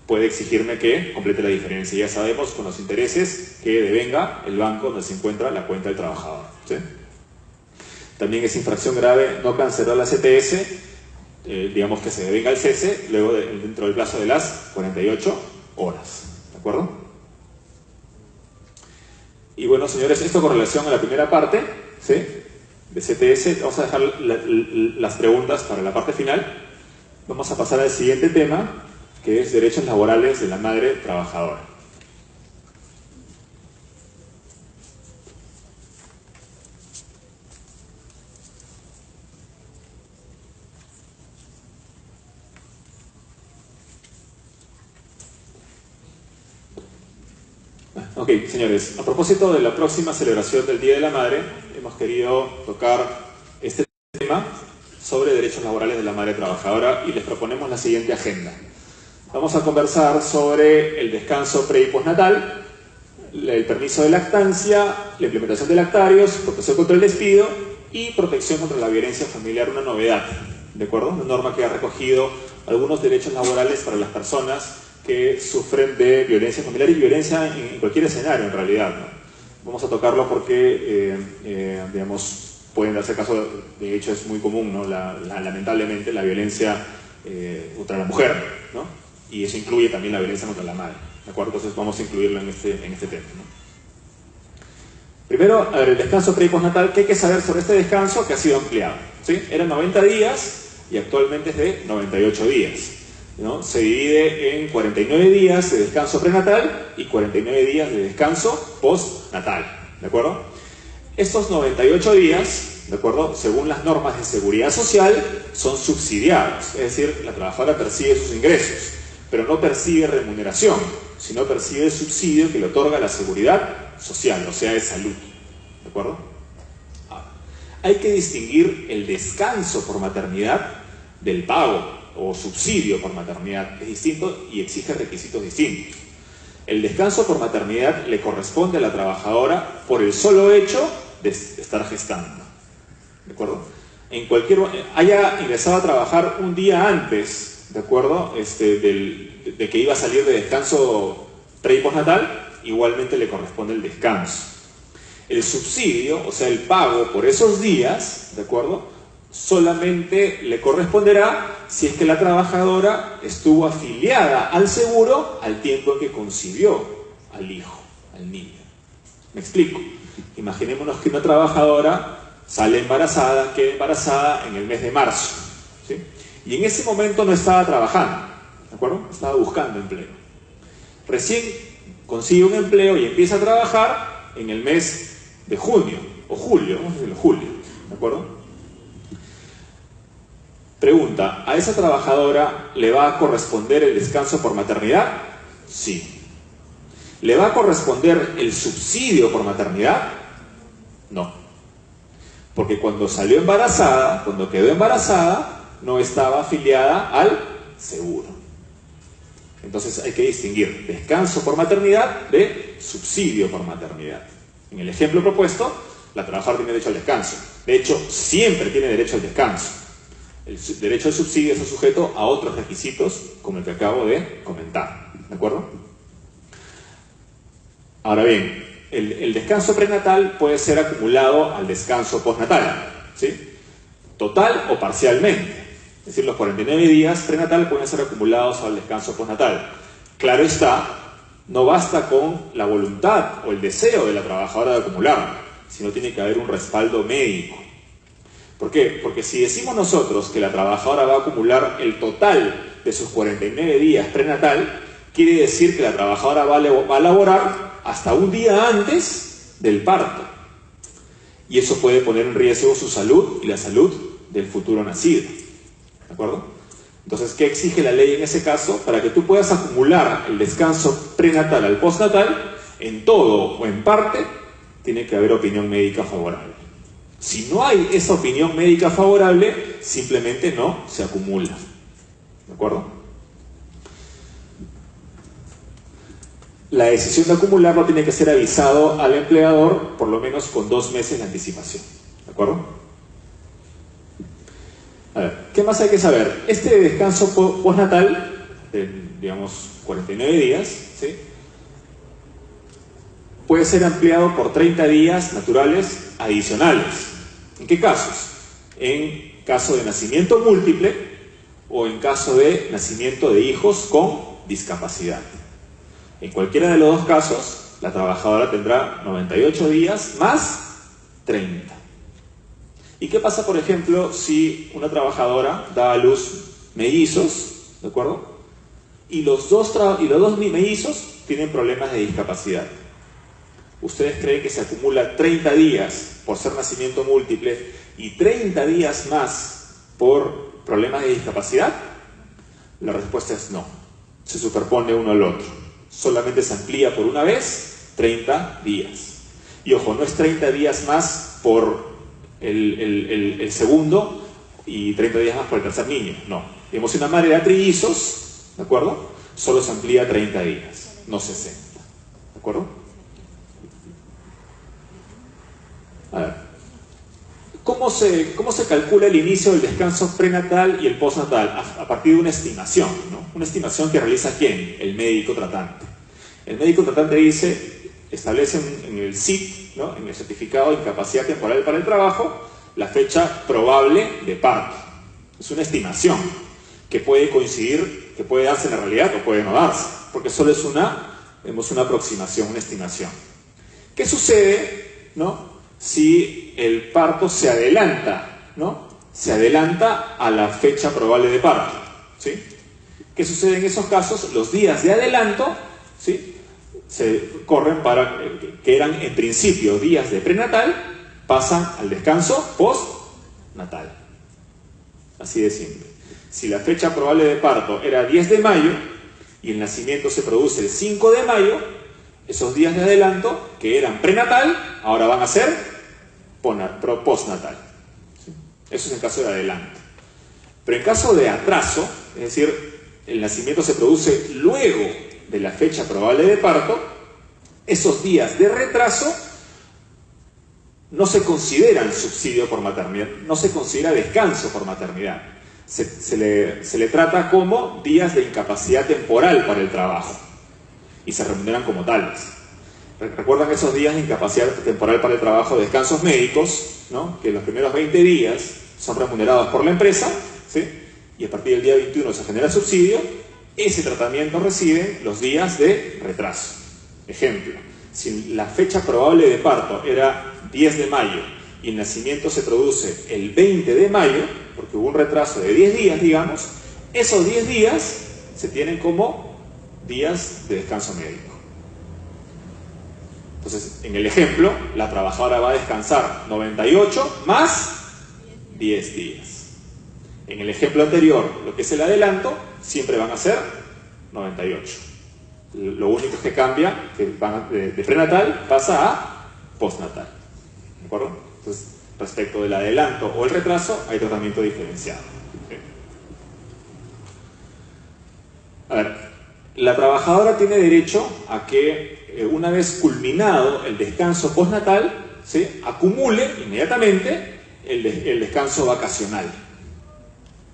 puede exigirme que complete la diferencia. Ya sabemos con los intereses que devenga el banco donde se encuentra la cuenta del trabajador, ¿sí? También es infracción grave no cancelar la CTS, digamos que se devenga el cese luego dentro del plazo de las 48 horas. ¿De acuerdo? Y bueno, señores, esto con relación a la primera parte, ¿sí? De CTS. Vamos a dejar las preguntas para la parte final. Vamos a pasar al siguiente tema, que es derechos laborales de la madre trabajadora. Ok, señores, a propósito de la próxima celebración del Día de la Madre, hemos querido tocar este tema sobre derechos laborales de la madre trabajadora y les proponemos la siguiente agenda. Vamos a conversar sobre el descanso pre y postnatal, el permiso de lactancia, la implementación de lactarios, protección contra el despido y protección contra la violencia familiar, una novedad, ¿de acuerdo? Una norma que ha recogido algunos derechos laborales para las personas que sufren de violencia familiar y violencia en cualquier escenario en realidad, ¿no? Vamos a tocarlo porque, digamos, pueden darse caso, de hecho es muy común, ¿no? Lamentablemente la violencia contra la mujer, ¿no? Y eso incluye también la violencia contra la madre, ¿de acuerdo? Entonces vamos a incluirlo en este tema, ¿no? Primero, a ver, el descanso pre y postnatal, ¿qué hay que saber sobre este descanso que ha sido ampliado? ¿Sí? Eran 90 días y actualmente es de 98 días, ¿no? Se divide en 49 días de descanso prenatal y 49 días de descanso postnatal, ¿de acuerdo? Estos 98 días, ¿de acuerdo?, según las normas de seguridad social, son subsidiados, es decir, la trabajadora percibe sus ingresos, pero no percibe remuneración, sino percibe el subsidio que le otorga la seguridad social, o sea, de salud, ¿de acuerdo? Ahora, hay que distinguir el descanso por maternidad del pago o subsidio por maternidad. Es distinto y exige requisitos distintos. El descanso por maternidad le corresponde a la trabajadora por el solo hecho de estar gestando, ¿de acuerdo? Haya ingresado a trabajar un día antes, ¿de acuerdo?, de que iba a salir de descanso pre y postnatal, igualmente le corresponde el descanso. El subsidio, o sea, el pago por esos días, ¿de acuerdo?, solamente le corresponderá si es que la trabajadora estuvo afiliada al seguro al tiempo en que concibió al hijo, al niño. ¿Me explico? Imaginémonos que una trabajadora sale embarazada, queda embarazada en el mes de marzo, ¿sí? Y en ese momento no estaba trabajando, ¿de acuerdo? Estaba buscando empleo. Recién consigue un empleo y empieza a trabajar en el mes de junio o julio, vamos a decirlo, julio, ¿de acuerdo? Pregunta, ¿a esa trabajadora le va a corresponder el descanso por maternidad? Sí. ¿Le va a corresponder el subsidio por maternidad? No. Porque cuando salió embarazada, cuando quedó embarazada, no estaba afiliada al seguro. Entonces hay que distinguir descanso por maternidad de subsidio por maternidad. En el ejemplo propuesto, la trabajadora tiene derecho al descanso. De hecho, siempre tiene derecho al descanso. El derecho al subsidio está sujeto a otros requisitos, como el que acabo de comentar, ¿de acuerdo? Ahora bien, el descanso prenatal puede ser acumulado al descanso postnatal, ¿sí? Total o parcialmente. Es decir, los 49 días prenatal pueden ser acumulados al descanso postnatal. Claro está, no basta con la voluntad o el deseo de la trabajadora de acumularlo, sino tiene que haber un respaldo médico. ¿Por qué? Porque si decimos nosotros que la trabajadora va a acumular el total de sus 49 días prenatal, quiere decir que la trabajadora va a laborar hasta un día antes del parto. Y eso puede poner en riesgo su salud y la salud del futuro nacido. ¿De acuerdo? Entonces, ¿qué exige la ley en ese caso? Para que tú puedas acumular el descanso prenatal al postnatal, en todo o en parte, tiene que haber opinión médica favorable. Si no hay esa opinión médica favorable, simplemente no se acumula. ¿De acuerdo? La decisión de acumularlo tiene que ser avisado al empleador por lo menos con 2 meses de anticipación. ¿De acuerdo? A ver, ¿qué más hay que saber? Este descanso postnatal, digamos 49 días, ¿sí?, puede ser ampliado por 30 días naturales adicionales. ¿En qué casos? En caso de nacimiento múltiple o en caso de nacimiento de hijos con discapacidad. En cualquiera de los dos casos, la trabajadora tendrá 98 días más 30. ¿Y qué pasa, por ejemplo, si una trabajadora da a luz mellizos, ¿de acuerdo?, y los dos mellizos tienen problemas de discapacidad? ¿Ustedes creen que se acumula 30 días por ser nacimiento múltiple y 30 días más por problemas de discapacidad? La respuesta es no. Se superpone uno al otro. Solamente se amplía por una vez 30 días. Y ojo, no es 30 días más por el segundo y 30 días más por el tercer niño, no. Digamos, si una madre da trillizos, ¿de acuerdo? Solo se amplía 30 días, no 60. ¿De acuerdo? A ver. ¿Cómo se calcula el inicio del descanso prenatal y el postnatal? A partir de una estimación, ¿no? Una estimación que realiza ¿quién? El médico tratante. El médico tratante establece en el CIT, ¿no? En el certificado de incapacidad temporal para el trabajo, la fecha probable de parto. Es una estimación que puede coincidir, que puede darse en la realidad o puede no darse, porque solo es una aproximación, una estimación. ¿Qué sucede, ¿no? Si el parto se adelanta, ¿no? Se adelanta a la fecha probable de parto, ¿sí? ¿Qué sucede en esos casos? Los días de adelanto, ¿sí? Se corren para que eran en principio días de prenatal, pasan al descanso postnatal. Así de simple. Si la fecha probable de parto era 10 de mayo y el nacimiento se produce el 5 de mayo, esos días de adelanto que eran prenatal, ahora van a ser postnatal. ¿Sí? Eso es en caso de adelanto. Pero en caso de atraso, es decir, el nacimiento se produce luego de la fecha probable de parto, esos días de retraso no se consideran subsidio por maternidad, no se considera descanso por maternidad. Se le trata como días de incapacidad temporal para el trabajo y se remuneran como tales. ¿Recuerdan esos días de incapacidad temporal para el trabajo, descansos médicos, ¿no? Que los primeros 20 días son remunerados por la empresa, ¿sí? Y a partir del día 21 se genera subsidio? Ese tratamiento reciben los días de retraso. Ejemplo, si la fecha probable de parto era 10 de mayo y el nacimiento se produce el 20 de mayo, porque hubo un retraso de 10 días, digamos, esos 10 días se tienen como días de descanso médico. Entonces, en el ejemplo, la trabajadora va a descansar 98 más 10 días. En el ejemplo anterior, lo que es el adelanto, siempre van a ser 98. Lo único que cambia, que van de prenatal, pasa a postnatal. ¿De acuerdo? Entonces, respecto del adelanto o el retraso, hay tratamiento diferenciado. ¿Sí? A ver, la trabajadora tiene derecho a que una vez culminado el descanso postnatal, ¿sí? Acumule inmediatamente el descanso vacacional.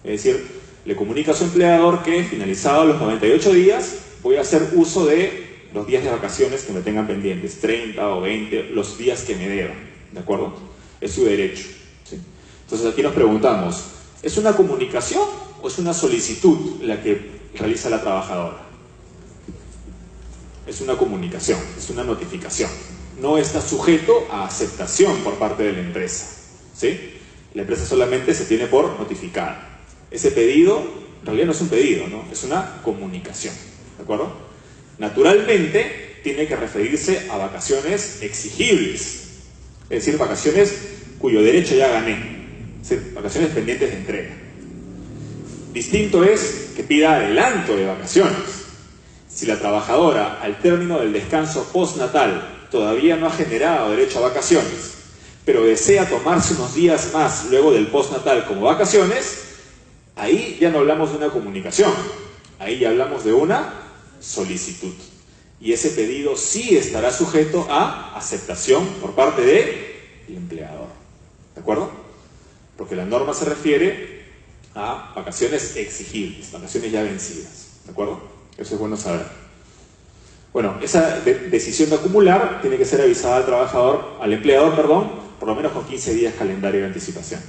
Es decir, le comunica a su empleador que finalizados los 98 días voy a hacer uso de los días de vacaciones que me tengan pendientes, 30 o 20, los días que me deban, ¿de acuerdo? Es su derecho, ¿sí? Entonces aquí nos preguntamos, ¿es una comunicación o es una solicitud la que realiza la trabajadora? Es una comunicación, es una notificación. No está sujeto a aceptación por parte de la empresa, ¿sí? La empresa solamente se tiene por notificada. Ese pedido, en realidad no es un pedido, ¿no? Es una comunicación, ¿de acuerdo? Naturalmente, tiene que referirse a vacaciones exigibles, es decir, vacaciones cuyo derecho ya gané, es decir, vacaciones pendientes de entrega. Distinto es que pida adelanto de vacaciones. Si la trabajadora, al término del descanso postnatal, todavía no ha generado derecho a vacaciones, pero desea tomarse unos días más luego del postnatal como vacaciones, ahí ya no hablamos de una comunicación, ahí ya hablamos de una solicitud. Y ese pedido sí estará sujeto a aceptación por parte del empleador. ¿De acuerdo? Porque la norma se refiere a vacaciones exigibles, vacaciones ya vencidas. ¿De acuerdo? Eso es bueno saber. Bueno, esa decisión de acumular tiene que ser avisada al trabajador, al empleador, perdón, por lo menos con 15 días calendario de anticipación.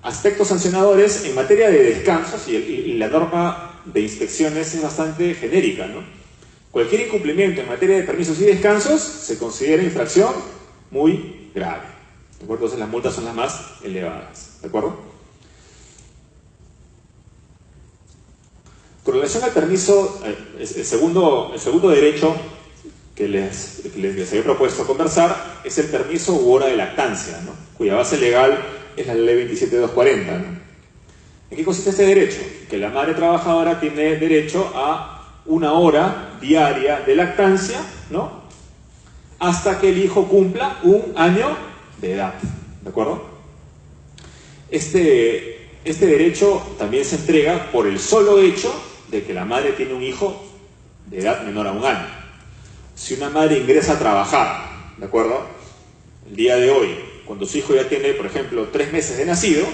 Aspectos sancionadores en materia de descansos, y la norma de inspecciones es bastante genérica, ¿no? Cualquier incumplimiento en materia de permisos y descansos se considera infracción muy grave. ¿De acuerdo? Entonces las multas son las más elevadas. ¿De acuerdo? Con relación al permiso, el segundo derecho que les había propuesto conversar es el permiso u hora de lactancia, ¿no? Cuya base legal es la ley 27240, ¿no? ¿En qué consiste este derecho? Que la madre trabajadora tiene derecho a 1 hora diaria de lactancia, ¿no? Hasta que el hijo cumpla 1 año de edad, ¿de acuerdo? Este derecho también se entrega por el solo hecho de que la madre tiene un hijo de edad menor a 1 año. Si una madre ingresa a trabajar, ¿de acuerdo? El día de hoy, cuando su hijo ya tiene, por ejemplo, 3 meses de nacido,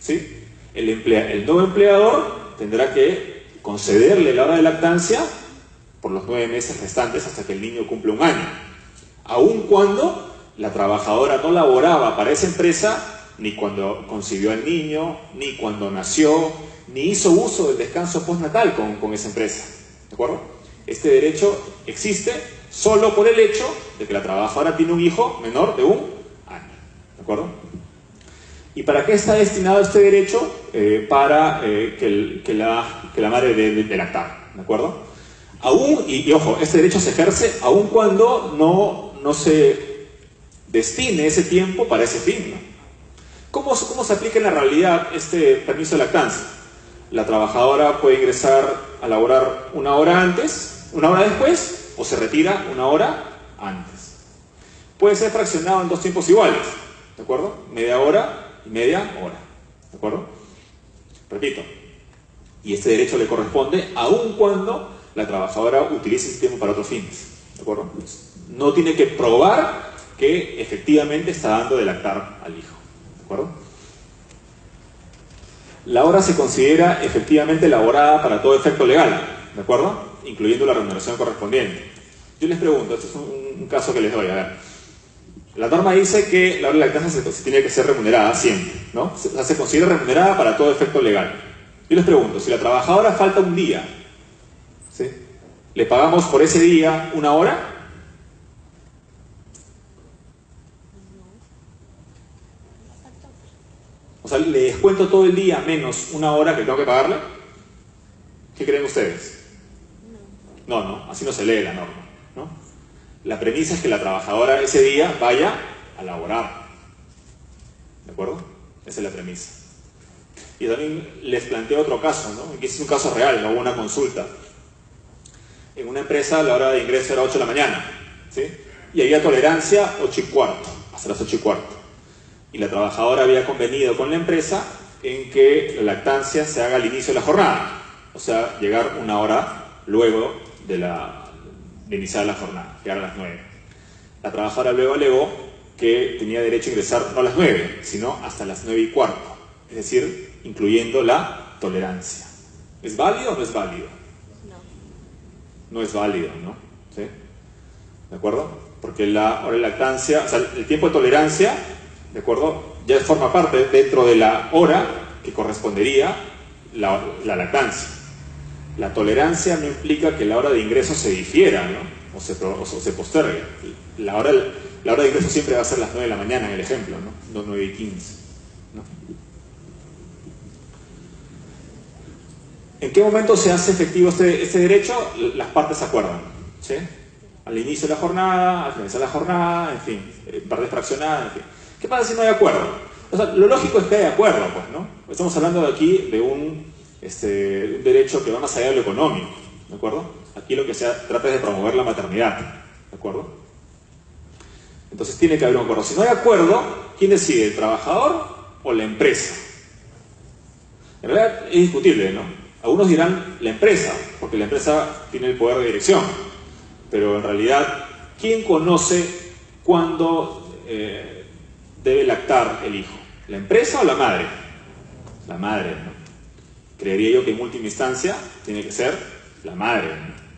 ¿sí? El nuevo empleador tendrá que concederle la hora de lactancia por los 9 meses restantes hasta que el niño cumple 1 año. Aun cuando la trabajadora no laboraba para esa empresa, ni cuando concibió al niño, ni cuando nació, ni hizo uso del descanso postnatal con esa empresa. ¿De acuerdo? Este derecho existe solo por el hecho de que la trabajadora tiene un hijo menor de 1 año. ¿De acuerdo? ¿Y para qué está destinado este derecho? Para que la madre dé lactar. ¿De acuerdo? Y ojo, este derecho se ejerce aun cuando no se destine ese tiempo para ese fin, ¿no? ¿Cómo se aplica en la realidad este permiso de lactancia? La trabajadora puede ingresar a laborar 1 hora antes, 1 hora después, o se retira 1 hora antes. Puede ser fraccionado en 2 tiempos iguales, ¿de acuerdo? Media hora y media hora, ¿de acuerdo? Repito, y este derecho le corresponde aun cuando la trabajadora utilice ese tiempo para otros fines, ¿de acuerdo? No tiene que probar que efectivamente está dando de lactar al hijo. ¿De acuerdo? La hora se considera efectivamente elaborada para todo efecto legal, ¿de acuerdo? Incluyendo la remuneración correspondiente. Yo les pregunto, este es un caso que les doy, a ver. La norma dice que la hora de lactancia se tiene que ser remunerada siempre, ¿no? Se considera remunerada para todo efecto legal. Yo les pregunto, si la trabajadora falta un día, ¿sí? ¿Le pagamos por ese día 1 hora? O sea, ¿le descuento todo el día menos 1 hora que tengo que pagarle? ¿Qué creen ustedes? No, así no se lee la norma, ¿no? La premisa es que la trabajadora ese día vaya a laborar. ¿De acuerdo? Esa es la premisa. Y también les planteo otro caso, ¿no? Aquí es un caso real, no hubo una consulta. En una empresa la hora de ingreso era 8 de la mañana, ¿sí? Y había tolerancia 8:15, hasta las 8:15. Y la trabajadora había convenido con la empresa en que la lactancia se haga al inicio de la jornada, o sea, llegar 1 hora luego de iniciar la jornada, llegar a las 9. La trabajadora luego alegó que tenía derecho a ingresar no a las 9, sino hasta las 9:15, es decir, incluyendo la tolerancia. ¿Es válido o no es válido? No es válido, ¿no? ¿Sí? ¿De acuerdo? Porque la hora de lactancia, o sea, el tiempo de tolerancia, ¿de acuerdo? Ya forma parte dentro de la hora que correspondería la lactancia. La tolerancia no implica que la hora de ingreso se difiera, ¿no? O se postergue. La hora de ingreso siempre va a ser las 9 de la mañana en el ejemplo, ¿no? No 9:15, ¿no? ¿En qué momento se hace efectivo este derecho? Las partes se acuerdan, ¿sí? Al inicio de la jornada, al finalizar la jornada, en fin, parte fraccionada, en fin. ¿Qué pasa si no hay acuerdo? O sea, lo lógico es que hay acuerdo, pues, ¿no? Estamos hablando de aquí de un derecho que va más allá de lo económico, ¿de acuerdo? Aquí lo que se trata es de promover la maternidad, ¿de acuerdo? Entonces tiene que haber un acuerdo. Si no hay acuerdo, ¿quién decide? ¿El trabajador o la empresa? En realidad es discutible, ¿no? Algunos dirán la empresa, porque la empresa tiene el poder de dirección, pero en realidad, ¿quién conoce cuándo debe lactar el hijo? ¿La empresa o la madre? La madre, ¿no? Creería yo que en última instancia tiene que ser la madre,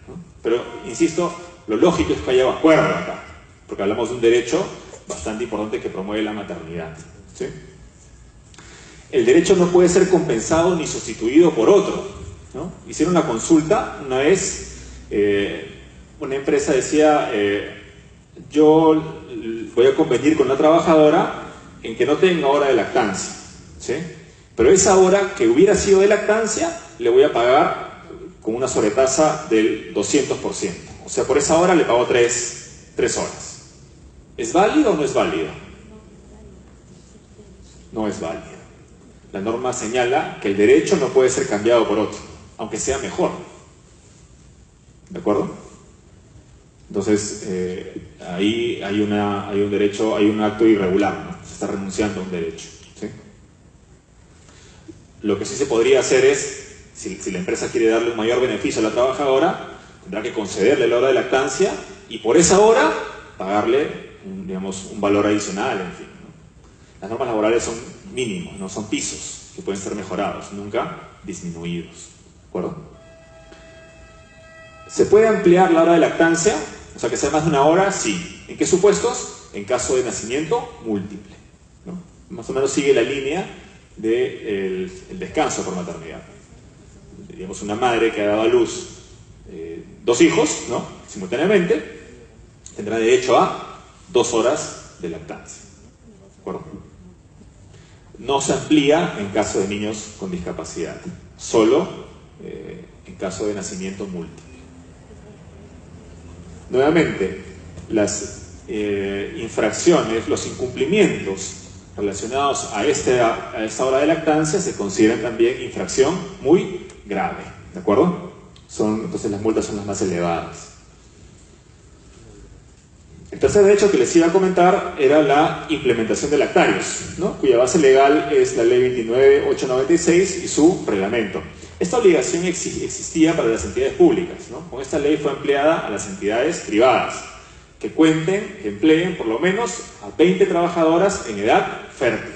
¿no? Pero, insisto, lo lógico es que haya acuerdo acá, porque hablamos de un derecho bastante importante que promueve la maternidad, ¿sí? El derecho no puede ser compensado ni sustituido por otro, ¿no? Hicieron una consulta una vez, una empresa decía, yo voy a convenir con la trabajadora en que no tenga hora de lactancia, ¿sí? Pero esa hora que hubiera sido de lactancia le voy a pagar con una sobretasa del 200%. O sea, por esa hora le pago 3 horas. ¿Es válido o no es válido? No es válido. La norma señala que el derecho no puede ser cambiado por otro, aunque sea mejor. ¿De acuerdo? Entonces, ahí hay un derecho, hay un acto irregular, ¿no? Se está renunciando a un derecho, ¿sí? Lo que sí se podría hacer es, si la empresa quiere darle un mayor beneficio a la trabajadora, tendrá que concederle la hora de lactancia y por esa hora pagarle un valor adicional, en fin, ¿no? Las normas laborales son mínimos, no son pisos que pueden ser mejorados, nunca disminuidos. ¿De acuerdo? ¿Se puede ampliar la hora de lactancia? O sea, que sea más de una hora, sí. ¿En qué supuestos? En caso de nacimiento múltiple, ¿no? Más o menos sigue la línea del descanso por maternidad. Digamos, una madre que ha dado a luz 2 hijos, ¿no? Simultáneamente, tendrá derecho a 2 horas de lactancia. ¿De acuerdo? No se amplía en caso de niños con discapacidad, solo en caso de nacimiento múltiple. Nuevamente, las infracciones, los incumplimientos relacionados a esta hora de lactancia se consideran también infracción muy grave, ¿de acuerdo? Entonces las multas son las más elevadas. El tercer derecho que les iba a comentar era la implementación de lactarios, ¿no? Cuya base legal es la Ley 29.896 y su reglamento. Esta obligación existía para las entidades públicas, ¿no? Con esta ley fue empleada a las entidades privadas, que empleen por lo menos a 20 trabajadoras en edad fértil.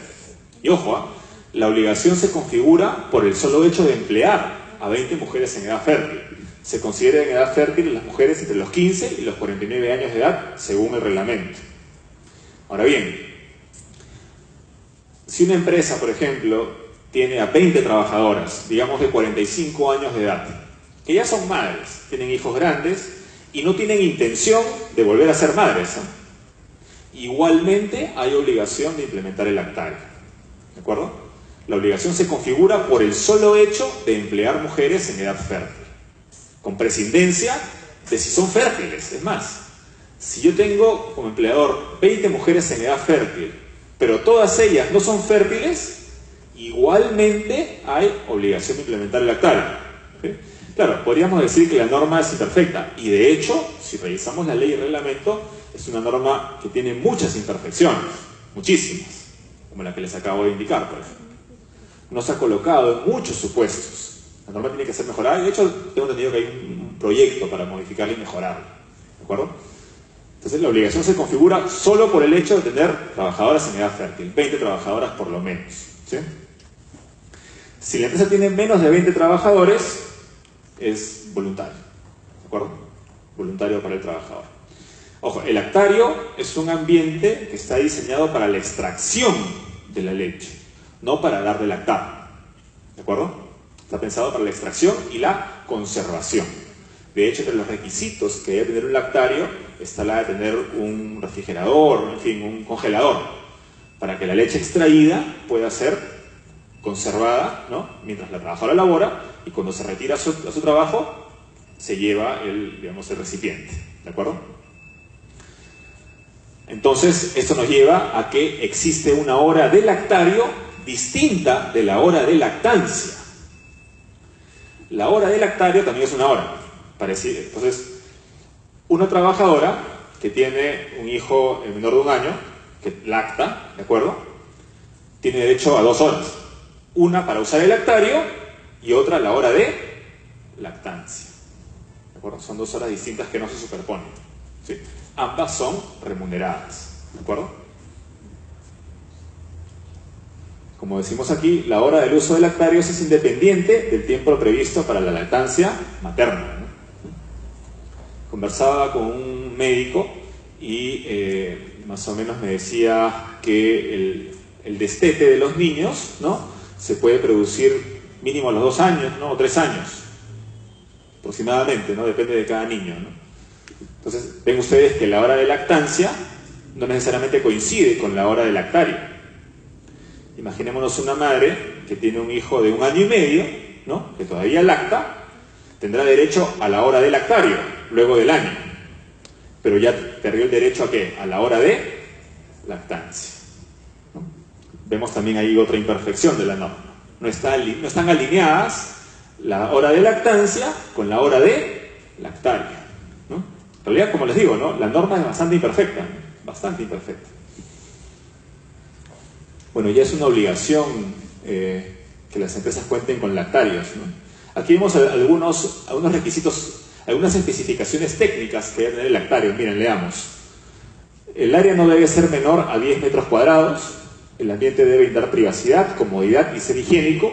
Y ojo, la obligación se configura por el solo hecho de emplear a 20 mujeres en edad fértil. Se considera en edad fértil las mujeres entre los 15 y los 49 años de edad, según el reglamento. Ahora bien, si una empresa, por ejemplo, tiene a 20 trabajadoras, digamos de 45 años de edad, que ya son madres, tienen hijos grandes y no tienen intención de volver a ser madres, ¿eh? Igualmente hay obligación de implementar el lactario, ¿de acuerdo? La obligación se configura por el solo hecho de emplear mujeres en edad fértil, con prescindencia de si son fértiles. Es más, si yo tengo como empleador 20 mujeres en edad fértil, pero todas ellas no son fértiles, igualmente hay obligación de implementar el lactario, ¿sí? Claro, podríamos decir que la norma es imperfecta, y de hecho, si revisamos la ley y el reglamento, es una norma que tiene muchas imperfecciones, muchísimas, como la que les acabo de indicar, por ejemplo. No se ha colocado en muchos supuestos. La norma tiene que ser mejorada, y de hecho tengo entendido que hay un proyecto para modificarla y mejorarla, ¿de acuerdo? Entonces la obligación se configura solo por el hecho de tener trabajadoras en edad fértil, 20 trabajadoras por lo menos, ¿sí? Si la empresa tiene menos de 20 trabajadores, es voluntario, ¿de acuerdo? Voluntario para el trabajador. Ojo, el lactario es un ambiente que está diseñado para la extracción de la leche, no para dar de lactar, ¿de acuerdo? Está pensado para la extracción y la conservación. De hecho, entre los requisitos que debe tener un lactario está la de tener un refrigerador, en fin, un congelador, para que la leche extraída pueda ser conservada, ¿no? Mientras la trabajadora labora, y cuando se retira a su trabajo, se lleva el recipiente, ¿de acuerdo? Entonces, esto nos lleva a que existe una hora de lactario distinta de la hora de lactancia. La hora de lactario también es una hora parecida. Entonces, una trabajadora que tiene un hijo menor de 1 año, que lacta, ¿de acuerdo? Tiene derecho a 2 horas. Una para usar el lactario y otra la hora de lactancia, ¿de acuerdo? Son 2 horas distintas que no se superponen, ¿sí? Ambas son remuneradas, ¿de acuerdo? Como decimos aquí, la hora del uso de lactarios es independiente del tiempo previsto para la lactancia materna, ¿no? Conversaba con un médico y más o menos me decía que el destete de los niños, ¿no?, se puede producir mínimo a los 2 años, ¿no?, o 3 años, aproximadamente, ¿no?, depende de cada niño, ¿no? Entonces, ven ustedes que la hora de lactancia no necesariamente coincide con la hora de lactario. Imaginémonos una madre que tiene un hijo de 1 año y medio, ¿no?, que todavía lacta, tendrá derecho a la hora de lactario, luego del año, pero ya perdió el derecho ¿a qué? A la hora de lactancia, ¿no? Vemos también ahí otra imperfección de la norma. No están alineadas la hora de lactancia con la hora de lactaria, ¿no? En realidad, como les digo, ¿no? La norma es bastante imperfecta, ¿no? Bastante imperfecta. Bueno, ya es una obligación que las empresas cuenten con lactarios, ¿no? Aquí vemos algunos requisitos, algunas especificaciones técnicas que debe tener el lactario. Miren, leamos. El área no debe ser menor a 10 metros cuadrados, el ambiente debe brindar privacidad, comodidad y ser higiénico,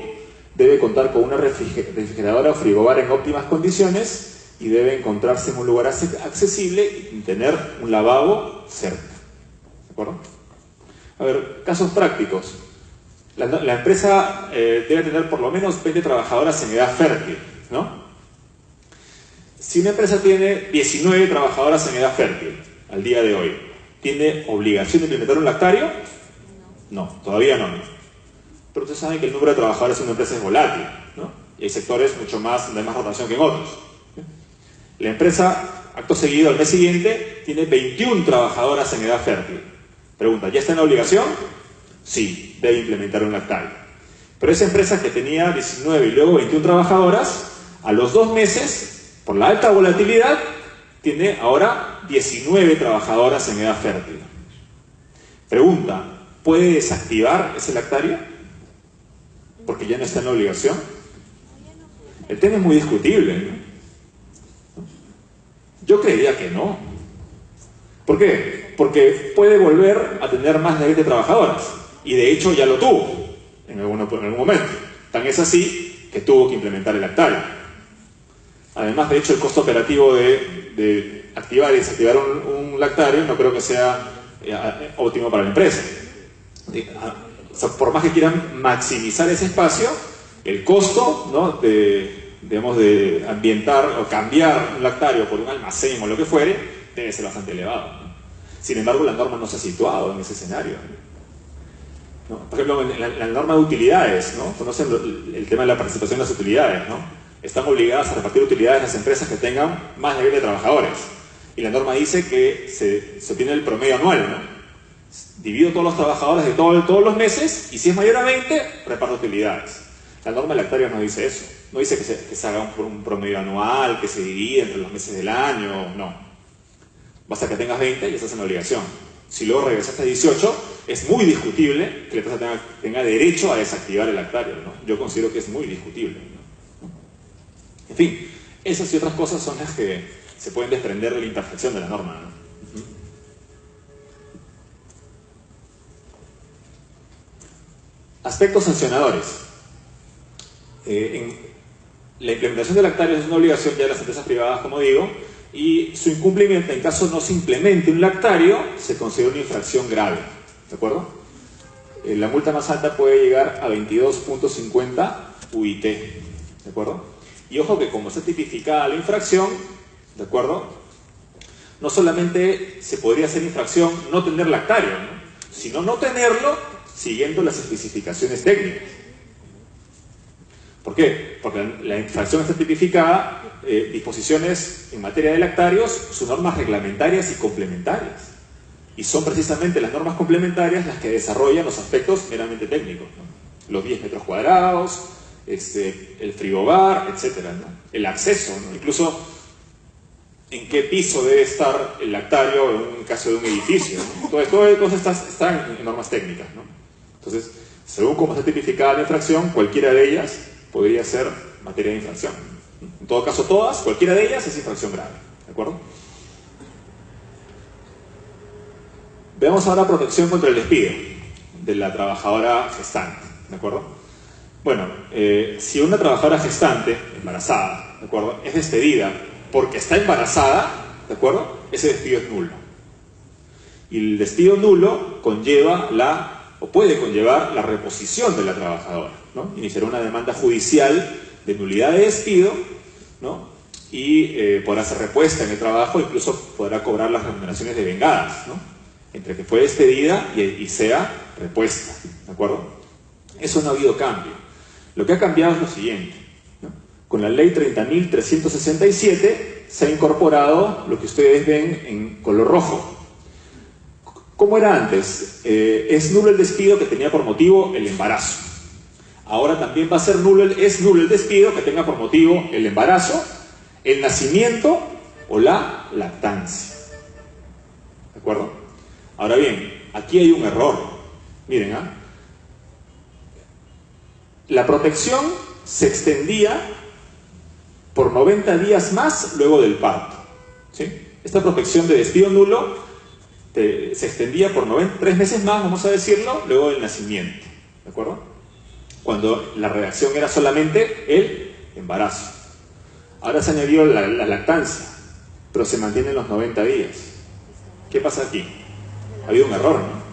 debe contar con una refrigeradora o frigobar en óptimas condiciones y debe encontrarse en un lugar accesible y tener un lavabo cerca. ¿De acuerdo? A ver, casos prácticos. La empresa debe tener por lo menos 20 trabajadoras en edad fértil, ¿no? Si una empresa tiene 19 trabajadoras en edad fértil al día de hoy, ¿tiene obligación de implementar un lactario? No, todavía no. Pero ustedes saben que el número de trabajadores en una empresa es volátil, ¿no? Y hay sectores mucho más, donde hay más rotación que en otros. La empresa, acto seguido, al mes siguiente, tiene 21 trabajadoras en edad fértil. Pregunta, ¿ya está en la obligación? Sí, debe implementar un lactario. Pero esa empresa que tenía 19 y luego 21 trabajadoras, a los 2 meses, por la alta volatilidad, tiene ahora 19 trabajadoras en edad fértil. Pregunta, ¿puede desactivar ese lactario? Porque ya no está en la obligación. El tema es muy discutible, ¿no? Yo creería que no. ¿Por qué? Porque puede volver a tener más de 20 trabajadoras. Y de hecho ya lo tuvo en algún momento. Tan es así que tuvo que implementar el lactario. Además, de hecho, el costo operativo de activar y desactivar un lactario no creo que sea óptimo para la empresa. O sea, por más que quieran maximizar ese espacio, el costo, ¿no?, de ambientar o cambiar un lactario por un almacén o lo que fuere, debe ser bastante elevado, ¿no? Sin embargo, la norma no se ha situado en ese escenario, ¿no? Por ejemplo, en la norma de utilidades, ¿no? Conocen el tema de la participación de las utilidades, ¿no? Están obligadas a repartir utilidades las empresas que tengan más de 20 trabajadores. Y la norma dice que se obtiene el promedio anual, ¿no? Divido todos los trabajadores de todos los meses y si es mayor a 20, reparto utilidades. La norma de lactario no dice eso. No dice que se haga un promedio anual, que se divide entre los meses del año, no. Basta que tengas 20 y estás en la obligación. Si luego regresaste a 18, es muy discutible que la empresa tenga derecho a desactivar el lactario, ¿no? Yo considero que es muy discutible, ¿no? En fin, esas y otras cosas son las que se pueden desprender de la imperfección de la norma, ¿no? Aspectos sancionadores. La implementación del lactario es una obligación ya de las empresas privadas, como digo, y su incumplimiento, en caso no se implemente un lactario, se considera una infracción grave, ¿de acuerdo? La multa más alta puede llegar a 22.50 UIT, ¿de acuerdo? Y ojo que como está tipificada la infracción, ¿de acuerdo?, no solamente se podría hacer infracción no tener lactario, ¿no?, sino no tenerlo siguiendo las especificaciones técnicas. ¿Por qué? Porque la infracción está tipificada, disposiciones en materia de lactarios, sus normas reglamentarias y complementarias. Y son precisamente las normas complementarias las que desarrollan los aspectos meramente técnicos, ¿no? Los 10 metros cuadrados, el frigobar, etcétera, ¿no? El acceso, ¿no? Incluso en qué piso debe estar el lactario en un caso de un edificio, ¿no? Todo eso está en normas técnicas, ¿no? Entonces, según cómo está tipificada la infracción, cualquiera de ellas podría ser materia de infracción. En todo caso, todas, cualquiera de ellas es infracción grave, ¿de acuerdo? Veamos ahora protección contra el despido de la trabajadora gestante, ¿de acuerdo? Bueno, si una trabajadora gestante, embarazada, ¿de acuerdo?, es despedida porque está embarazada, ¿de acuerdo?, ese despido es nulo. Y el despido nulo puede conllevar la reposición de la trabajadora, ¿no? Iniciará una demanda judicial de nulidad de despido, ¿no? Y podrá ser repuesta en el trabajo, incluso podrá cobrar las remuneraciones devengadas, ¿no?, entre que fue despedida y sea repuesta, ¿de acuerdo? Eso no ha habido cambio. Lo que ha cambiado es lo siguiente, ¿no? Con la ley 30.367 se ha incorporado lo que ustedes ven en color rojo. ¿Cómo era antes? Es nulo el despido que tenía por motivo el embarazo. Ahora también va a ser nulo el despido que tenga por motivo el embarazo el nacimiento o la lactancia. ¿De acuerdo? Ahora bien, aquí hay un error. Miren, la protección se extendía por 90 días más luego del parto. ¿Sí? Esta protección de despido nulo se extendía por 3 meses más, vamos a decirlo, luego del nacimiento. ¿De acuerdo? Cuando la redacción era solamente el embarazo. Ahora se añadió la lactancia, pero se mantienen los 90 días. ¿Qué pasa aquí? Ha habido un error, ¿no?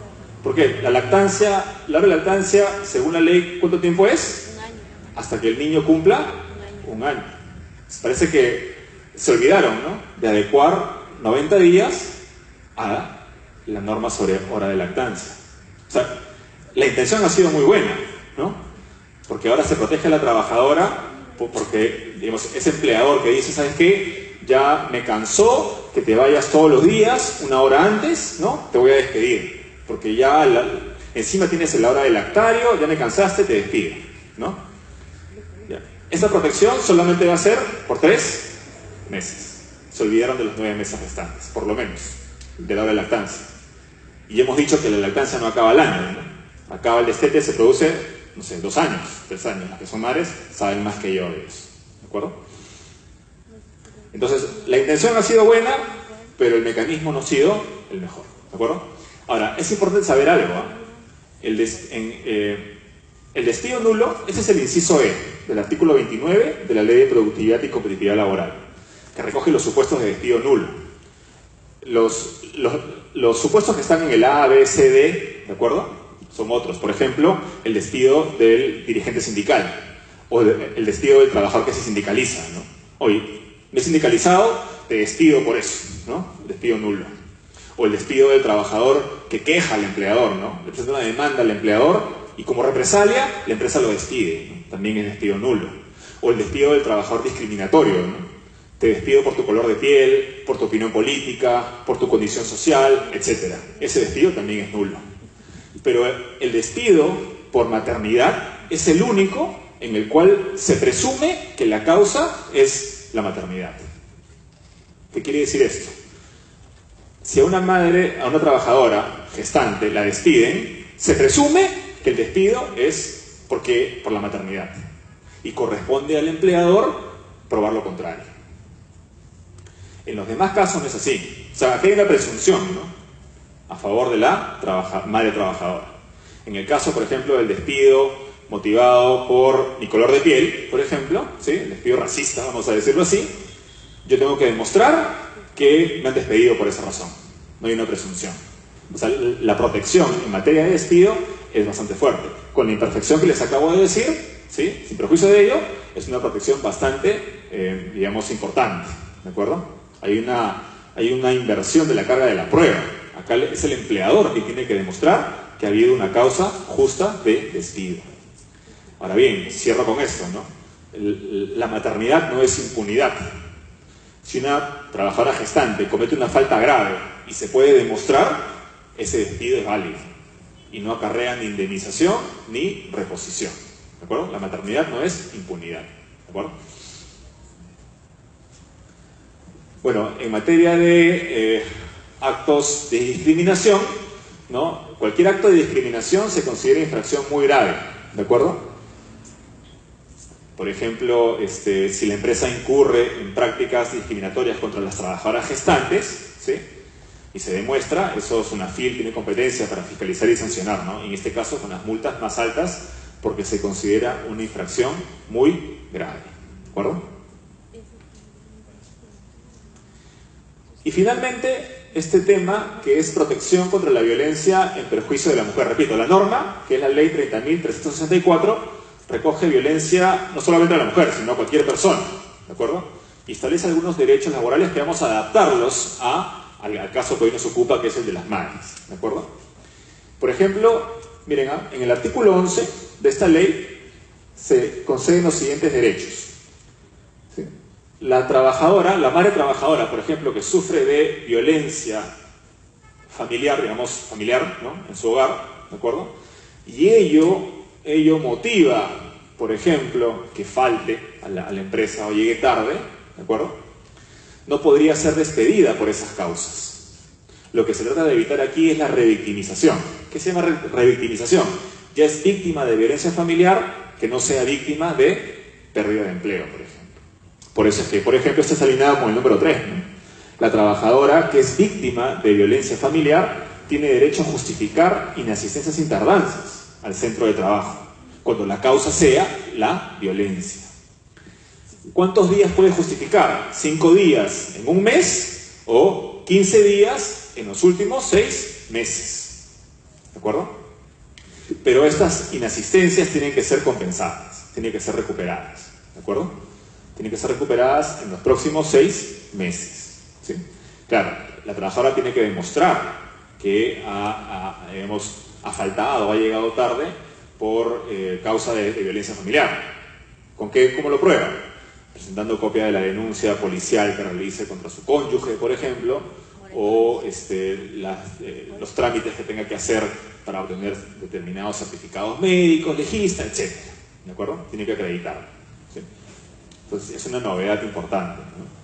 ¿Por qué? La hora de lactancia, según la ley, ¿cuánto tiempo es?
1 año.
Hasta que el niño cumpla 1 año. Parece que se olvidaron, ¿no?, de adecuar 90 días a la norma sobre hora de lactancia. O sea, la intención ha sido muy buena, ¿no? Porque ahora se protege a la trabajadora porque, digamos, ese empleador que dice, ¿sabes qué? Ya me cansó que te vayas todos los días, 1 hora antes, ¿no? Te voy a despedir. Porque ya encima tienes la hora del lactario, ya me cansaste, te despido, ¿no? Ya. Esta protección solamente va a ser por 3 meses. Se olvidaron de los 9 meses restantes, por lo menos, de la hora de lactancia. Y hemos dicho que la lactancia no acaba al año, ¿no? Acaba el destete, se produce, no sé, 2 años, 3 años. Las que son madres saben más que yo de eso, ¿de acuerdo? Entonces, la intención ha sido buena, pero el mecanismo no ha sido el mejor, ¿de acuerdo? Ahora, es importante saber algo, el despido nulo, ese es el inciso E del artículo 29 de la Ley de Productividad y Competitividad Laboral, que recoge los supuestos de despido nulo. Los supuestos que están en el A, B, C, D, ¿de acuerdo?, son otros. Por ejemplo, el despido del dirigente sindical o el despido del trabajador que se sindicaliza, ¿no? Oye, me he sindicalizado, te despido por eso, ¿no? Despido nulo. O el despido del trabajador que queja al empleador, ¿no? Le presenta una demanda al empleador y como represalia la empresa lo despide, ¿no? También es despido nulo. O el despido del trabajador discriminatorio, ¿no? Te despido por tu color de piel, por tu opinión política, por tu condición social, etc. Ese despido también es nulo. Pero el despido por maternidad es el único en el cual se presume que la causa es la maternidad. ¿Qué quiere decir esto? Si a una madre, a una trabajadora gestante la despiden, se presume que el despido es por la maternidad. Y corresponde al empleador probar lo contrario. En los demás casos no es así. O sea, aquí hay una presunción, ¿no?, a favor de la madre trabajadora. En el caso, por ejemplo, del despido motivado por mi color de piel, por ejemplo, ¿sí?, el despido racista, vamos a decirlo así, yo tengo que demostrar que me han despedido por esa razón. No hay una presunción. O sea, la protección en materia de despido es bastante fuerte. Con la imperfección que les acabo de decir, ¿sí?, sin perjuicio de ello, es una protección bastante, digamos, importante. ¿De acuerdo? Hay una inversión de la carga de la prueba. Acá es el empleador que tiene que demostrar que ha habido una causa justa de despido. Ahora bien, cierro con esto, ¿no? La maternidad no es impunidad. Si una trabajadora gestante comete una falta grave y se puede demostrar, ese despido es válido y no acarrea ni indemnización ni reposición. ¿De acuerdo? La maternidad no es impunidad. ¿De acuerdo? Bueno, en materia de actos de discriminación, ¿no?, cualquier acto de discriminación se considera infracción muy grave. ¿De acuerdo? Por ejemplo, si la empresa incurre en prácticas discriminatorias contra las trabajadoras gestantes, ¿sí?, y se demuestra, eso es una FIL, tiene competencia para fiscalizar y sancionar, ¿no?, en este caso con las multas más altas porque se considera una infracción muy grave. ¿De acuerdo? Y finalmente, este tema que es protección contra la violencia en perjuicio de la mujer. Repito, la norma, que es la ley 30.364, recoge violencia no solamente a la mujer, sino a cualquier persona, ¿de acuerdo? Y establece algunos derechos laborales que vamos a adaptarlos al caso que hoy nos ocupa, que es el de las madres, ¿de acuerdo? Por ejemplo, miren, en el artículo 11 de esta ley se conceden los siguientes derechos. ¿Sí? La trabajadora, la madre trabajadora, por ejemplo, que sufre de violencia familiar, digamos, familiar, ¿no?, en su hogar, ¿de acuerdo? Y ello motiva, por ejemplo, que falte a la empresa o llegue tarde, ¿de acuerdo? No podría ser despedida por esas causas. Lo que se trata de evitar aquí es la revictimización. ¿Qué se llama revictimización? Ya es víctima de violencia familiar, que no sea víctima de pérdida de empleo, por ejemplo. Por eso es que, por ejemplo, esto es alineado con el número 3, ¿no? La trabajadora que es víctima de violencia familiar tiene derecho a justificar inasistencia sin tardanzas al centro de trabajo, cuando la causa sea la violencia. ¿Cuántos días puede justificar? 5 días en un mes o 15 días en los últimos 6 meses. ¿De acuerdo? Pero estas inasistencias tienen que ser compensadas, tienen que ser recuperadas. ¿De acuerdo? Tienen que ser recuperadas en los próximos 6 meses. ¿Sí? Claro, la trabajadora tiene que demostrar que ha faltado o ha llegado tarde por causa de violencia familiar. ¿Con qué? ¿Cómo lo prueba? Presentando copia de la denuncia policial que realice contra su cónyuge, por ejemplo, o los trámites que tenga que hacer para obtener determinados certificados médicos, legista, etc. ¿De acuerdo? Tiene que acreditarlo. ¿Sí? Entonces, es una novedad importante, ¿no?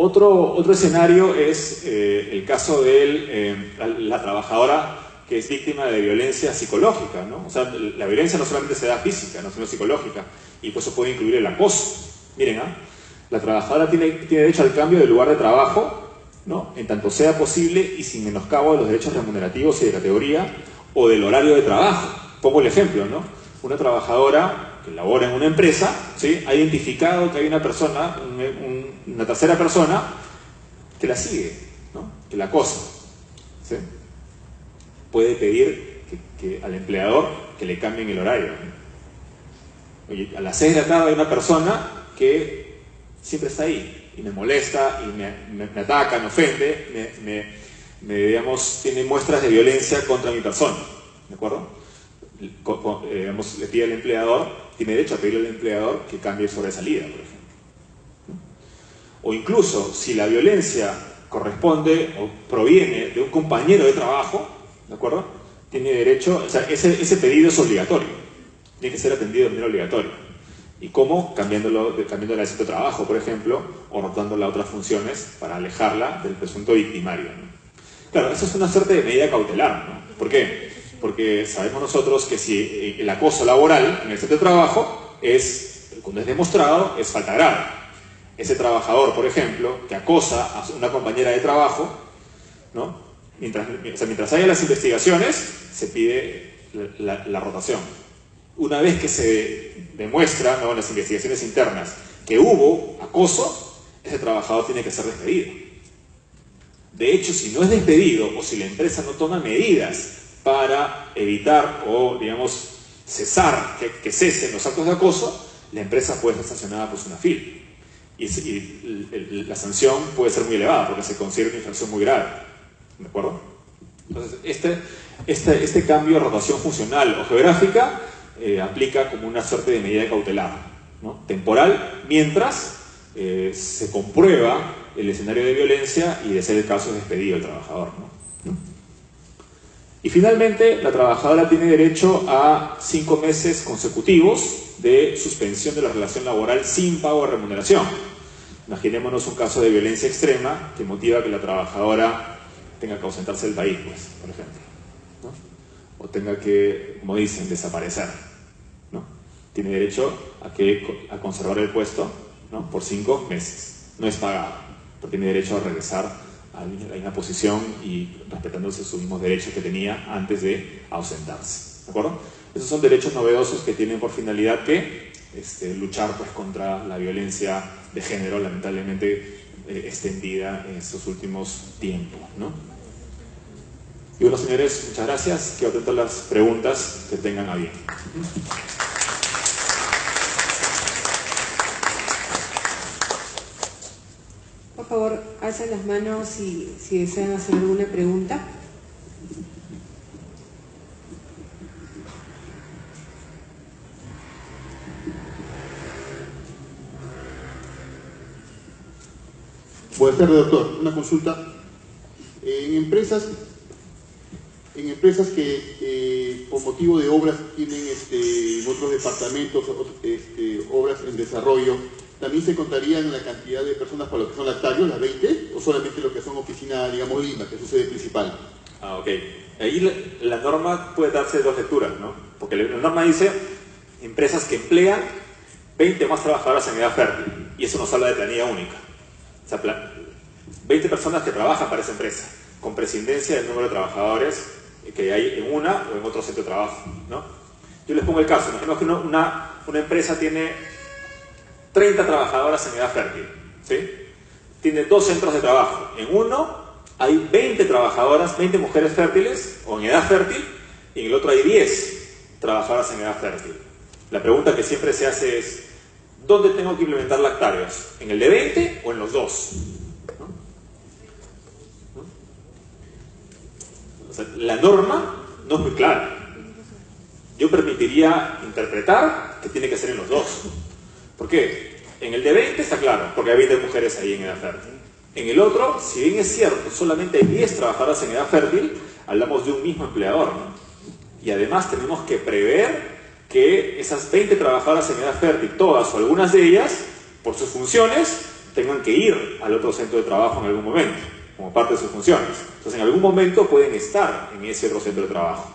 Otro escenario es el caso de la trabajadora que es víctima de violencia psicológica, ¿no? O sea, la violencia no solamente se da física, no sino psicológica, y por eso puede incluir el acoso. Miren, la trabajadora tiene derecho al cambio de lugar de trabajo, ¿no? En tanto sea posible y sin menoscabo de los derechos remunerativos y de categoría o del horario de trabajo. Pongo el ejemplo, ¿no? Una trabajadora que labora en una empresa, ¿sí? Ha identificado que hay una persona, una tercera persona que la sigue, ¿no? Que la acosa, ¿sí? Puede pedir al empleador que le cambien el horario. Oye, a las 6 de la tarde hay una persona que siempre está ahí y me molesta y me ataca, me ofende, digamos, tiene muestras de violencia contra mi persona, ¿de acuerdo? Le pide al empleador, tiene derecho a pedirle al empleador que cambie su hora de salida, por ejemplo. O incluso, si la violencia corresponde o proviene de un compañero de trabajo, ¿de acuerdo? Tiene derecho, o sea, ese pedido es obligatorio, tiene que ser atendido de manera obligatoria. ¿Y cómo? Cambiándola de sitio de trabajo, por ejemplo, o rotándola a otras funciones para alejarla del presunto victimario, ¿no? Claro, eso es una suerte de medida cautelar, ¿no? ¿Por qué? Porque sabemos nosotros que si el acoso laboral en el sitio de trabajo cuando es demostrado, es falta grave. Ese trabajador, por ejemplo, que acosa a una compañera de trabajo, ¿no? Mientras haya las investigaciones, se pide la rotación. Una vez que se demuestra, ¿no?, en las investigaciones internas que hubo acoso, ese trabajador tiene que ser despedido. De hecho, si no es despedido o si la empresa no toma medidas para evitar o, digamos, cesar, que cesen los actos de acoso, la empresa puede ser sancionada por SUNAFIL. Y la sanción puede ser muy elevada porque se considera una infracción muy grave. ¿De acuerdo? Entonces, este cambio de rotación funcional o geográfica aplica como una suerte de medida cautelar, ¿no? Temporal, mientras se comprueba el escenario de violencia y, de ser el caso, es despedido el trabajador, ¿no? Y finalmente, la trabajadora tiene derecho a 5 meses consecutivos de suspensión de la relación laboral sin pago de remuneración. Imaginémonos un caso de violencia extrema que motiva que la trabajadora tenga que ausentarse del país, pues, por ejemplo, ¿no? O tenga que, como dicen, desaparecer, ¿no? Tiene derecho a conservar el puesto, ¿no?, por 5 meses. No es pagado, pero tiene derecho a regresar a una posición y respetándose sus mismos derechos que tenía antes de ausentarse. ¿De acuerdo? Esos son derechos novedosos que tienen por finalidad que luchar, pues, contra la violencia de género, lamentablemente extendida en estos últimos tiempos, ¿no? Y bueno, señores, muchas gracias. Quedo atento a las preguntas que tengan a bien.
Por favor, alzan las manos si desean hacer alguna pregunta.
Buenas tardes, doctor. Una consulta. En empresas que por motivo de obras tienen en otros departamentos obras en desarrollo ¿también se contarían la cantidad de personas para lo que son lactarios, las 20, o solamente lo que son oficina, digamos, Lima, que es su sede principal?
Ah, ok. Ahí la norma puede darse de dos lecturas, ¿no? Porque la norma dice empresas que emplean 20 más trabajadoras en edad fértil, y eso nos habla de planilla única. O sea, 20 personas que trabajan para esa empresa, con prescindencia del número de trabajadores que hay en una o en otro centro de trabajo, ¿no? Yo les pongo el caso, imaginemos que una empresa tiene 30 trabajadoras en edad fértil, ¿sí? Tiene 2 centros de trabajo. En uno hay 20 trabajadoras, 20 mujeres fértiles o en edad fértil, y en el otro hay 10 trabajadoras en edad fértil. La pregunta que siempre se hace es, ¿dónde tengo que implementar lactarios? ¿En el de 20 o en los 2? O sea, la norma no es muy clara. Yo permitiría interpretar que tiene que ser en los 2. ¿Por qué? En el de 20 está claro, porque hay 20 mujeres ahí en edad fértil. En el otro, si bien es cierto, solamente hay 10 trabajadoras en edad fértil, hablamos de un mismo empleador, ¿no? Y además tenemos que prever que esas 20 trabajadoras en edad fértil, todas o algunas de ellas, por sus funciones, tengan que ir al otro centro de trabajo en algún momento, como parte de sus funciones. Entonces, en algún momento pueden estar en ese otro centro de trabajo.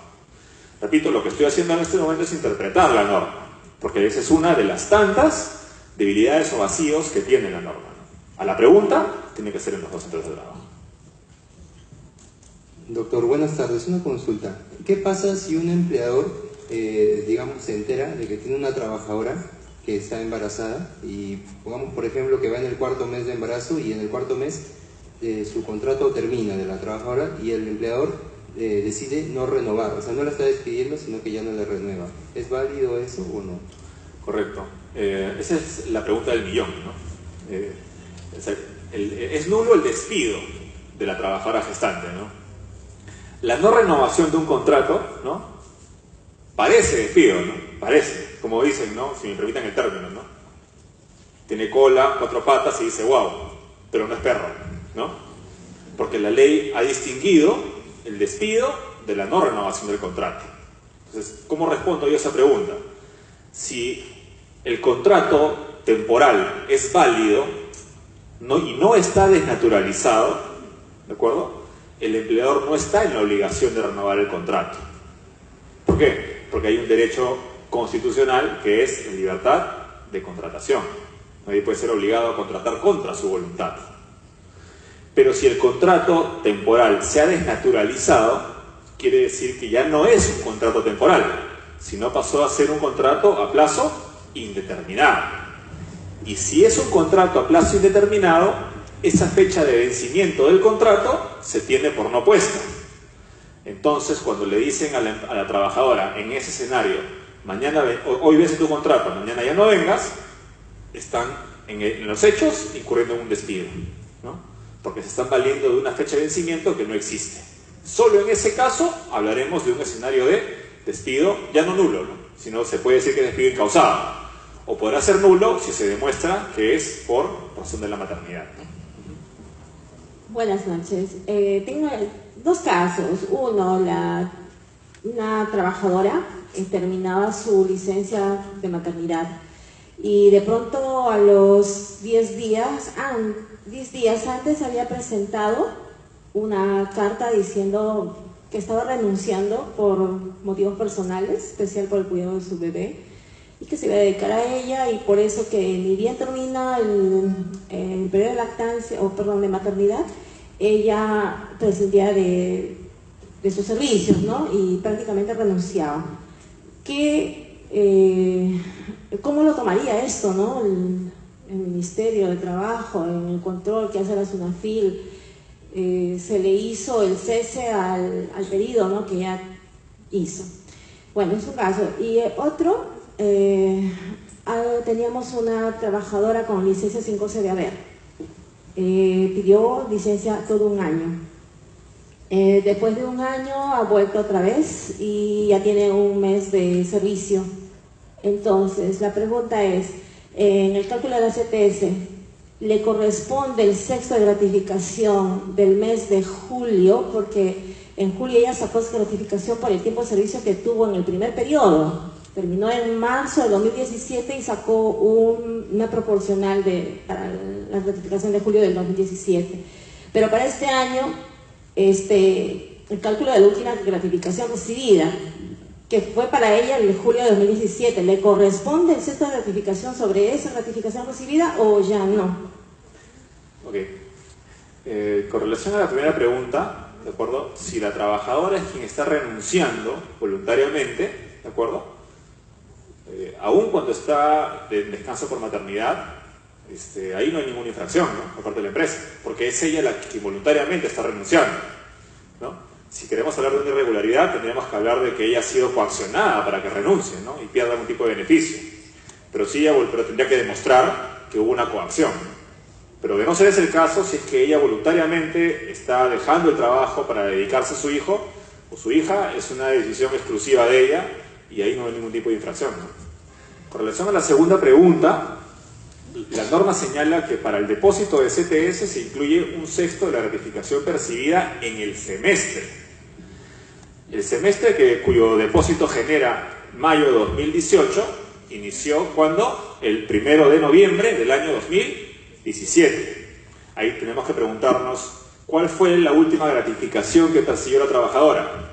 Repito, lo que estoy haciendo en este momento es interpretar la norma, porque esa es una de las tantas debilidades o vacíos que tiene la norma, ¿no? A la pregunta, tiene que ser en los 2 centros de trabajo.
Doctor, buenas tardes. Una consulta. ¿Qué pasa si un empleador, digamos, se entera de que tiene una trabajadora que está embarazada y pongamos, por ejemplo, que va en el 4.º mes de embarazo y en el 4.º mes su contrato termina de la trabajadora y el empleador decide no renovar? O sea, no la está despidiendo, sino que ya no le renueva. ¿Es válido eso o no?
Correcto. Esa es la pregunta del millón, ¿no? Es nulo el despido de la trabajadora gestante, ¿no? La no renovación de un contrato, ¿no? Parece despido, ¿no? Parece, como dicen, ¿no? Si me permiten el término, ¿no? Tiene cola, 4 patas y dice wow, pero no es perro, ¿no? Porque la ley ha distinguido el despido de la no renovación del contrato. Entonces, ¿cómo respondo yo a esa pregunta? Si el contrato temporal es válido y no está desnaturalizado, ¿de acuerdo? El empleador no está en la obligación de renovar el contrato. ¿Por qué? Porque hay un derecho constitucional que es la libertad de contratación. Nadie puede ser obligado a contratar contra su voluntad. Pero si el contrato temporal se ha desnaturalizado, quiere decir que ya no es un contrato temporal, sino pasó a ser un contrato a plazo indeterminado. Y si es un contrato a plazo indeterminado, esa fecha de vencimiento del contrato se tiene por no puesta. Entonces, cuando le dicen a la trabajadora en ese escenario, hoy vence tu contrato, mañana ya no vengas, están en los hechos incurriendo en un despido, ¿no? Porque se están valiendo de una fecha de vencimiento que no existe. Solo en ese caso hablaremos de un escenario de despido, ya no nulo, ¿no? Sino se puede decir que es despido incausado. O podrá ser nulo si se demuestra que es por razón de la maternidad, ¿no?
Buenas noches. Tengo 2 casos. Uno, una trabajadora terminaba su licencia de maternidad y de pronto a los 10 días antes había presentado una carta diciendo que estaba renunciando por motivos personales, especial por el cuidado de su bebé, y que se iba a dedicar a ella, y por eso que ni bien termina el periodo de lactancia, de maternidad, ella prescindía de sus servicios, ¿no? Y prácticamente renunciaba. ¿Cómo lo tomaría esto, ¿no? El Ministerio de Trabajo, en el control que hace la SUNAFIL, se le hizo el cese al pedido, ¿no? Que ya hizo. Bueno, es un caso. Y otro, teníamos una trabajadora con licencia sin goce de haber. Pidió licencia todo un año. Después de un año ha vuelto otra vez y ya tiene un mes de servicio. Entonces, la pregunta es, en el cálculo de la CTS, ¿le corresponde el sexto de gratificación del mes de julio? Porque en julio ella sacó su gratificación por el tiempo de servicio que tuvo en el primer periodo. Terminó en marzo de 2017 y sacó una proporcional para la ratificación de julio del 2017. Pero para este año, el cálculo de la última gratificación recibida, que fue para ella el julio de 2017, ¿le corresponde el sexto de ratificación sobre esa ratificación recibida o ya no?
Ok. Con relación a la primera pregunta, ¿de acuerdo? Si la trabajadora es quien está renunciando voluntariamente, ¿de acuerdo? Aún cuando está de descanso por maternidad, ahí no hay ninguna infracción, ¿no? Por parte de la empresa, porque es ella la que voluntariamente está renunciando, ¿no? Si queremos hablar de una irregularidad, tendríamos que hablar de que ella ha sido coaccionada para que renuncie, ¿no? Y pierda algún tipo de beneficio. Pero sí, pero tendría que demostrar que hubo una coacción, ¿no? Pero de no ser ese el caso, si es que ella voluntariamente está dejando el trabajo para dedicarse a su hijo o su hija, es una decisión exclusiva de ella y ahí no hay ningún tipo de infracción, ¿no? Con relación a la segunda pregunta, la norma señala que para el depósito de CTS se incluye un sexto de la gratificación percibida en el semestre. El semestre cuyo depósito genera mayo de 2018 inició cuando el 1 de noviembre del año 2017. Ahí tenemos que preguntarnos cuál fue la última gratificación que percibió la trabajadora.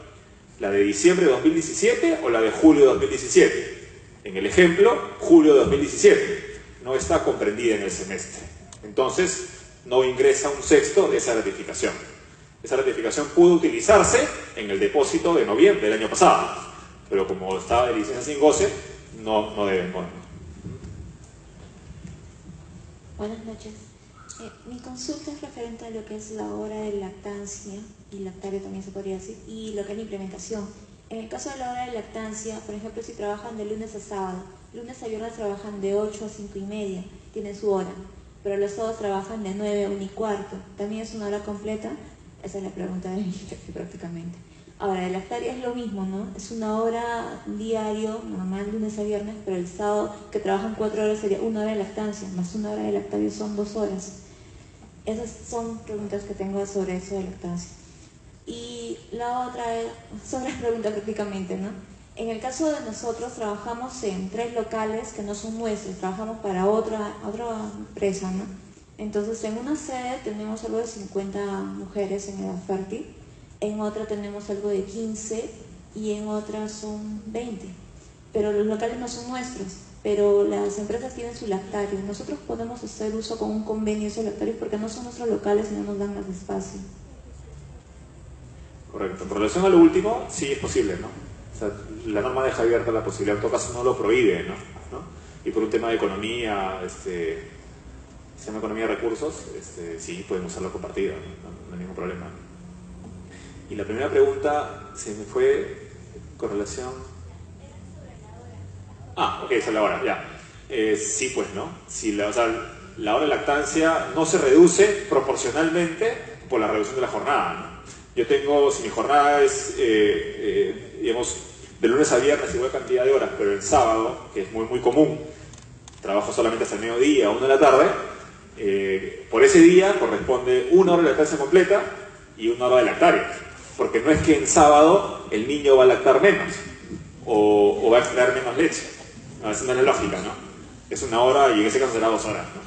¿La de diciembre de 2017 o la de julio de 2017? En el ejemplo, julio de 2017. No está comprendida en el semestre. Entonces, no ingresa un sexto de esa gratificación. Esa gratificación pudo utilizarse en el depósito de noviembre del año pasado, pero como estaba de licencia sin goce, no deben ponerlo.
Buenas noches. Mi consulta es referente a lo que es la hora de lactancia, y lactario también se podría decir, y lo que es la implementación. En el caso de la hora de lactancia, por ejemplo, si trabajan de lunes a sábado, lunes a viernes trabajan de 8 a 5:30, tienen su hora, pero los sábados trabajan de 9 a 1:15, ¿también es una hora completa? Esa es la pregunta de mi jefe prácticamente. Ahora, el lactario es lo mismo, ¿no? Es una hora diario, normal, lunes a viernes, pero el sábado que trabajan 4 horas sería 1 hora de lactancia, más 1 hora de lactario son 2 horas. Esas son preguntas que tengo sobre eso de lactancia. Y la otra son las preguntas prácticamente, ¿no? En el caso de nosotros trabajamos en 3 locales que no son nuestros, trabajamos para otra empresa, ¿no? Entonces en una sede tenemos algo de 50 mujeres en edad fértil, en otra tenemos algo de 15 y en otra son 20. Pero los locales no son nuestros, pero las empresas tienen su lactario. Nosotros podemos hacer uso con un convenio de esos lactarios porque no son nuestros locales y no nos dan más espacio.
Correcto. En relación a lo último, sí es posible, ¿no? O sea, la norma deja abierta la posibilidad, en todo caso no lo prohíbe, ¿no? Y por un tema de economía, se llama economía de recursos, sí pueden usarlo compartido, no hay ningún problema. Y la primera pregunta se me fue con relación... Ah, ok, esa es la hora, ya. Sí, pues, ¿no? Si la hora de lactancia no se reduce proporcionalmente por la reducción de la jornada, ¿no? Yo tengo, si mi jornada es, digamos, de lunes a viernes igual cantidad de horas, pero el sábado, que es muy, muy común, trabajo solamente hasta el mediodía o 1 de la tarde, por ese día corresponde 1 hora de lactancia completa y 1 hora de lactario. Porque no es que en sábado el niño va a lactar menos o va a extraer menos leche. No, esa no es la lógica, ¿no? Es 1 hora y en ese caso será 2 horas, ¿no?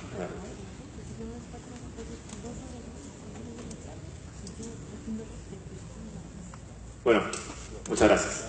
Bueno, muchas gracias.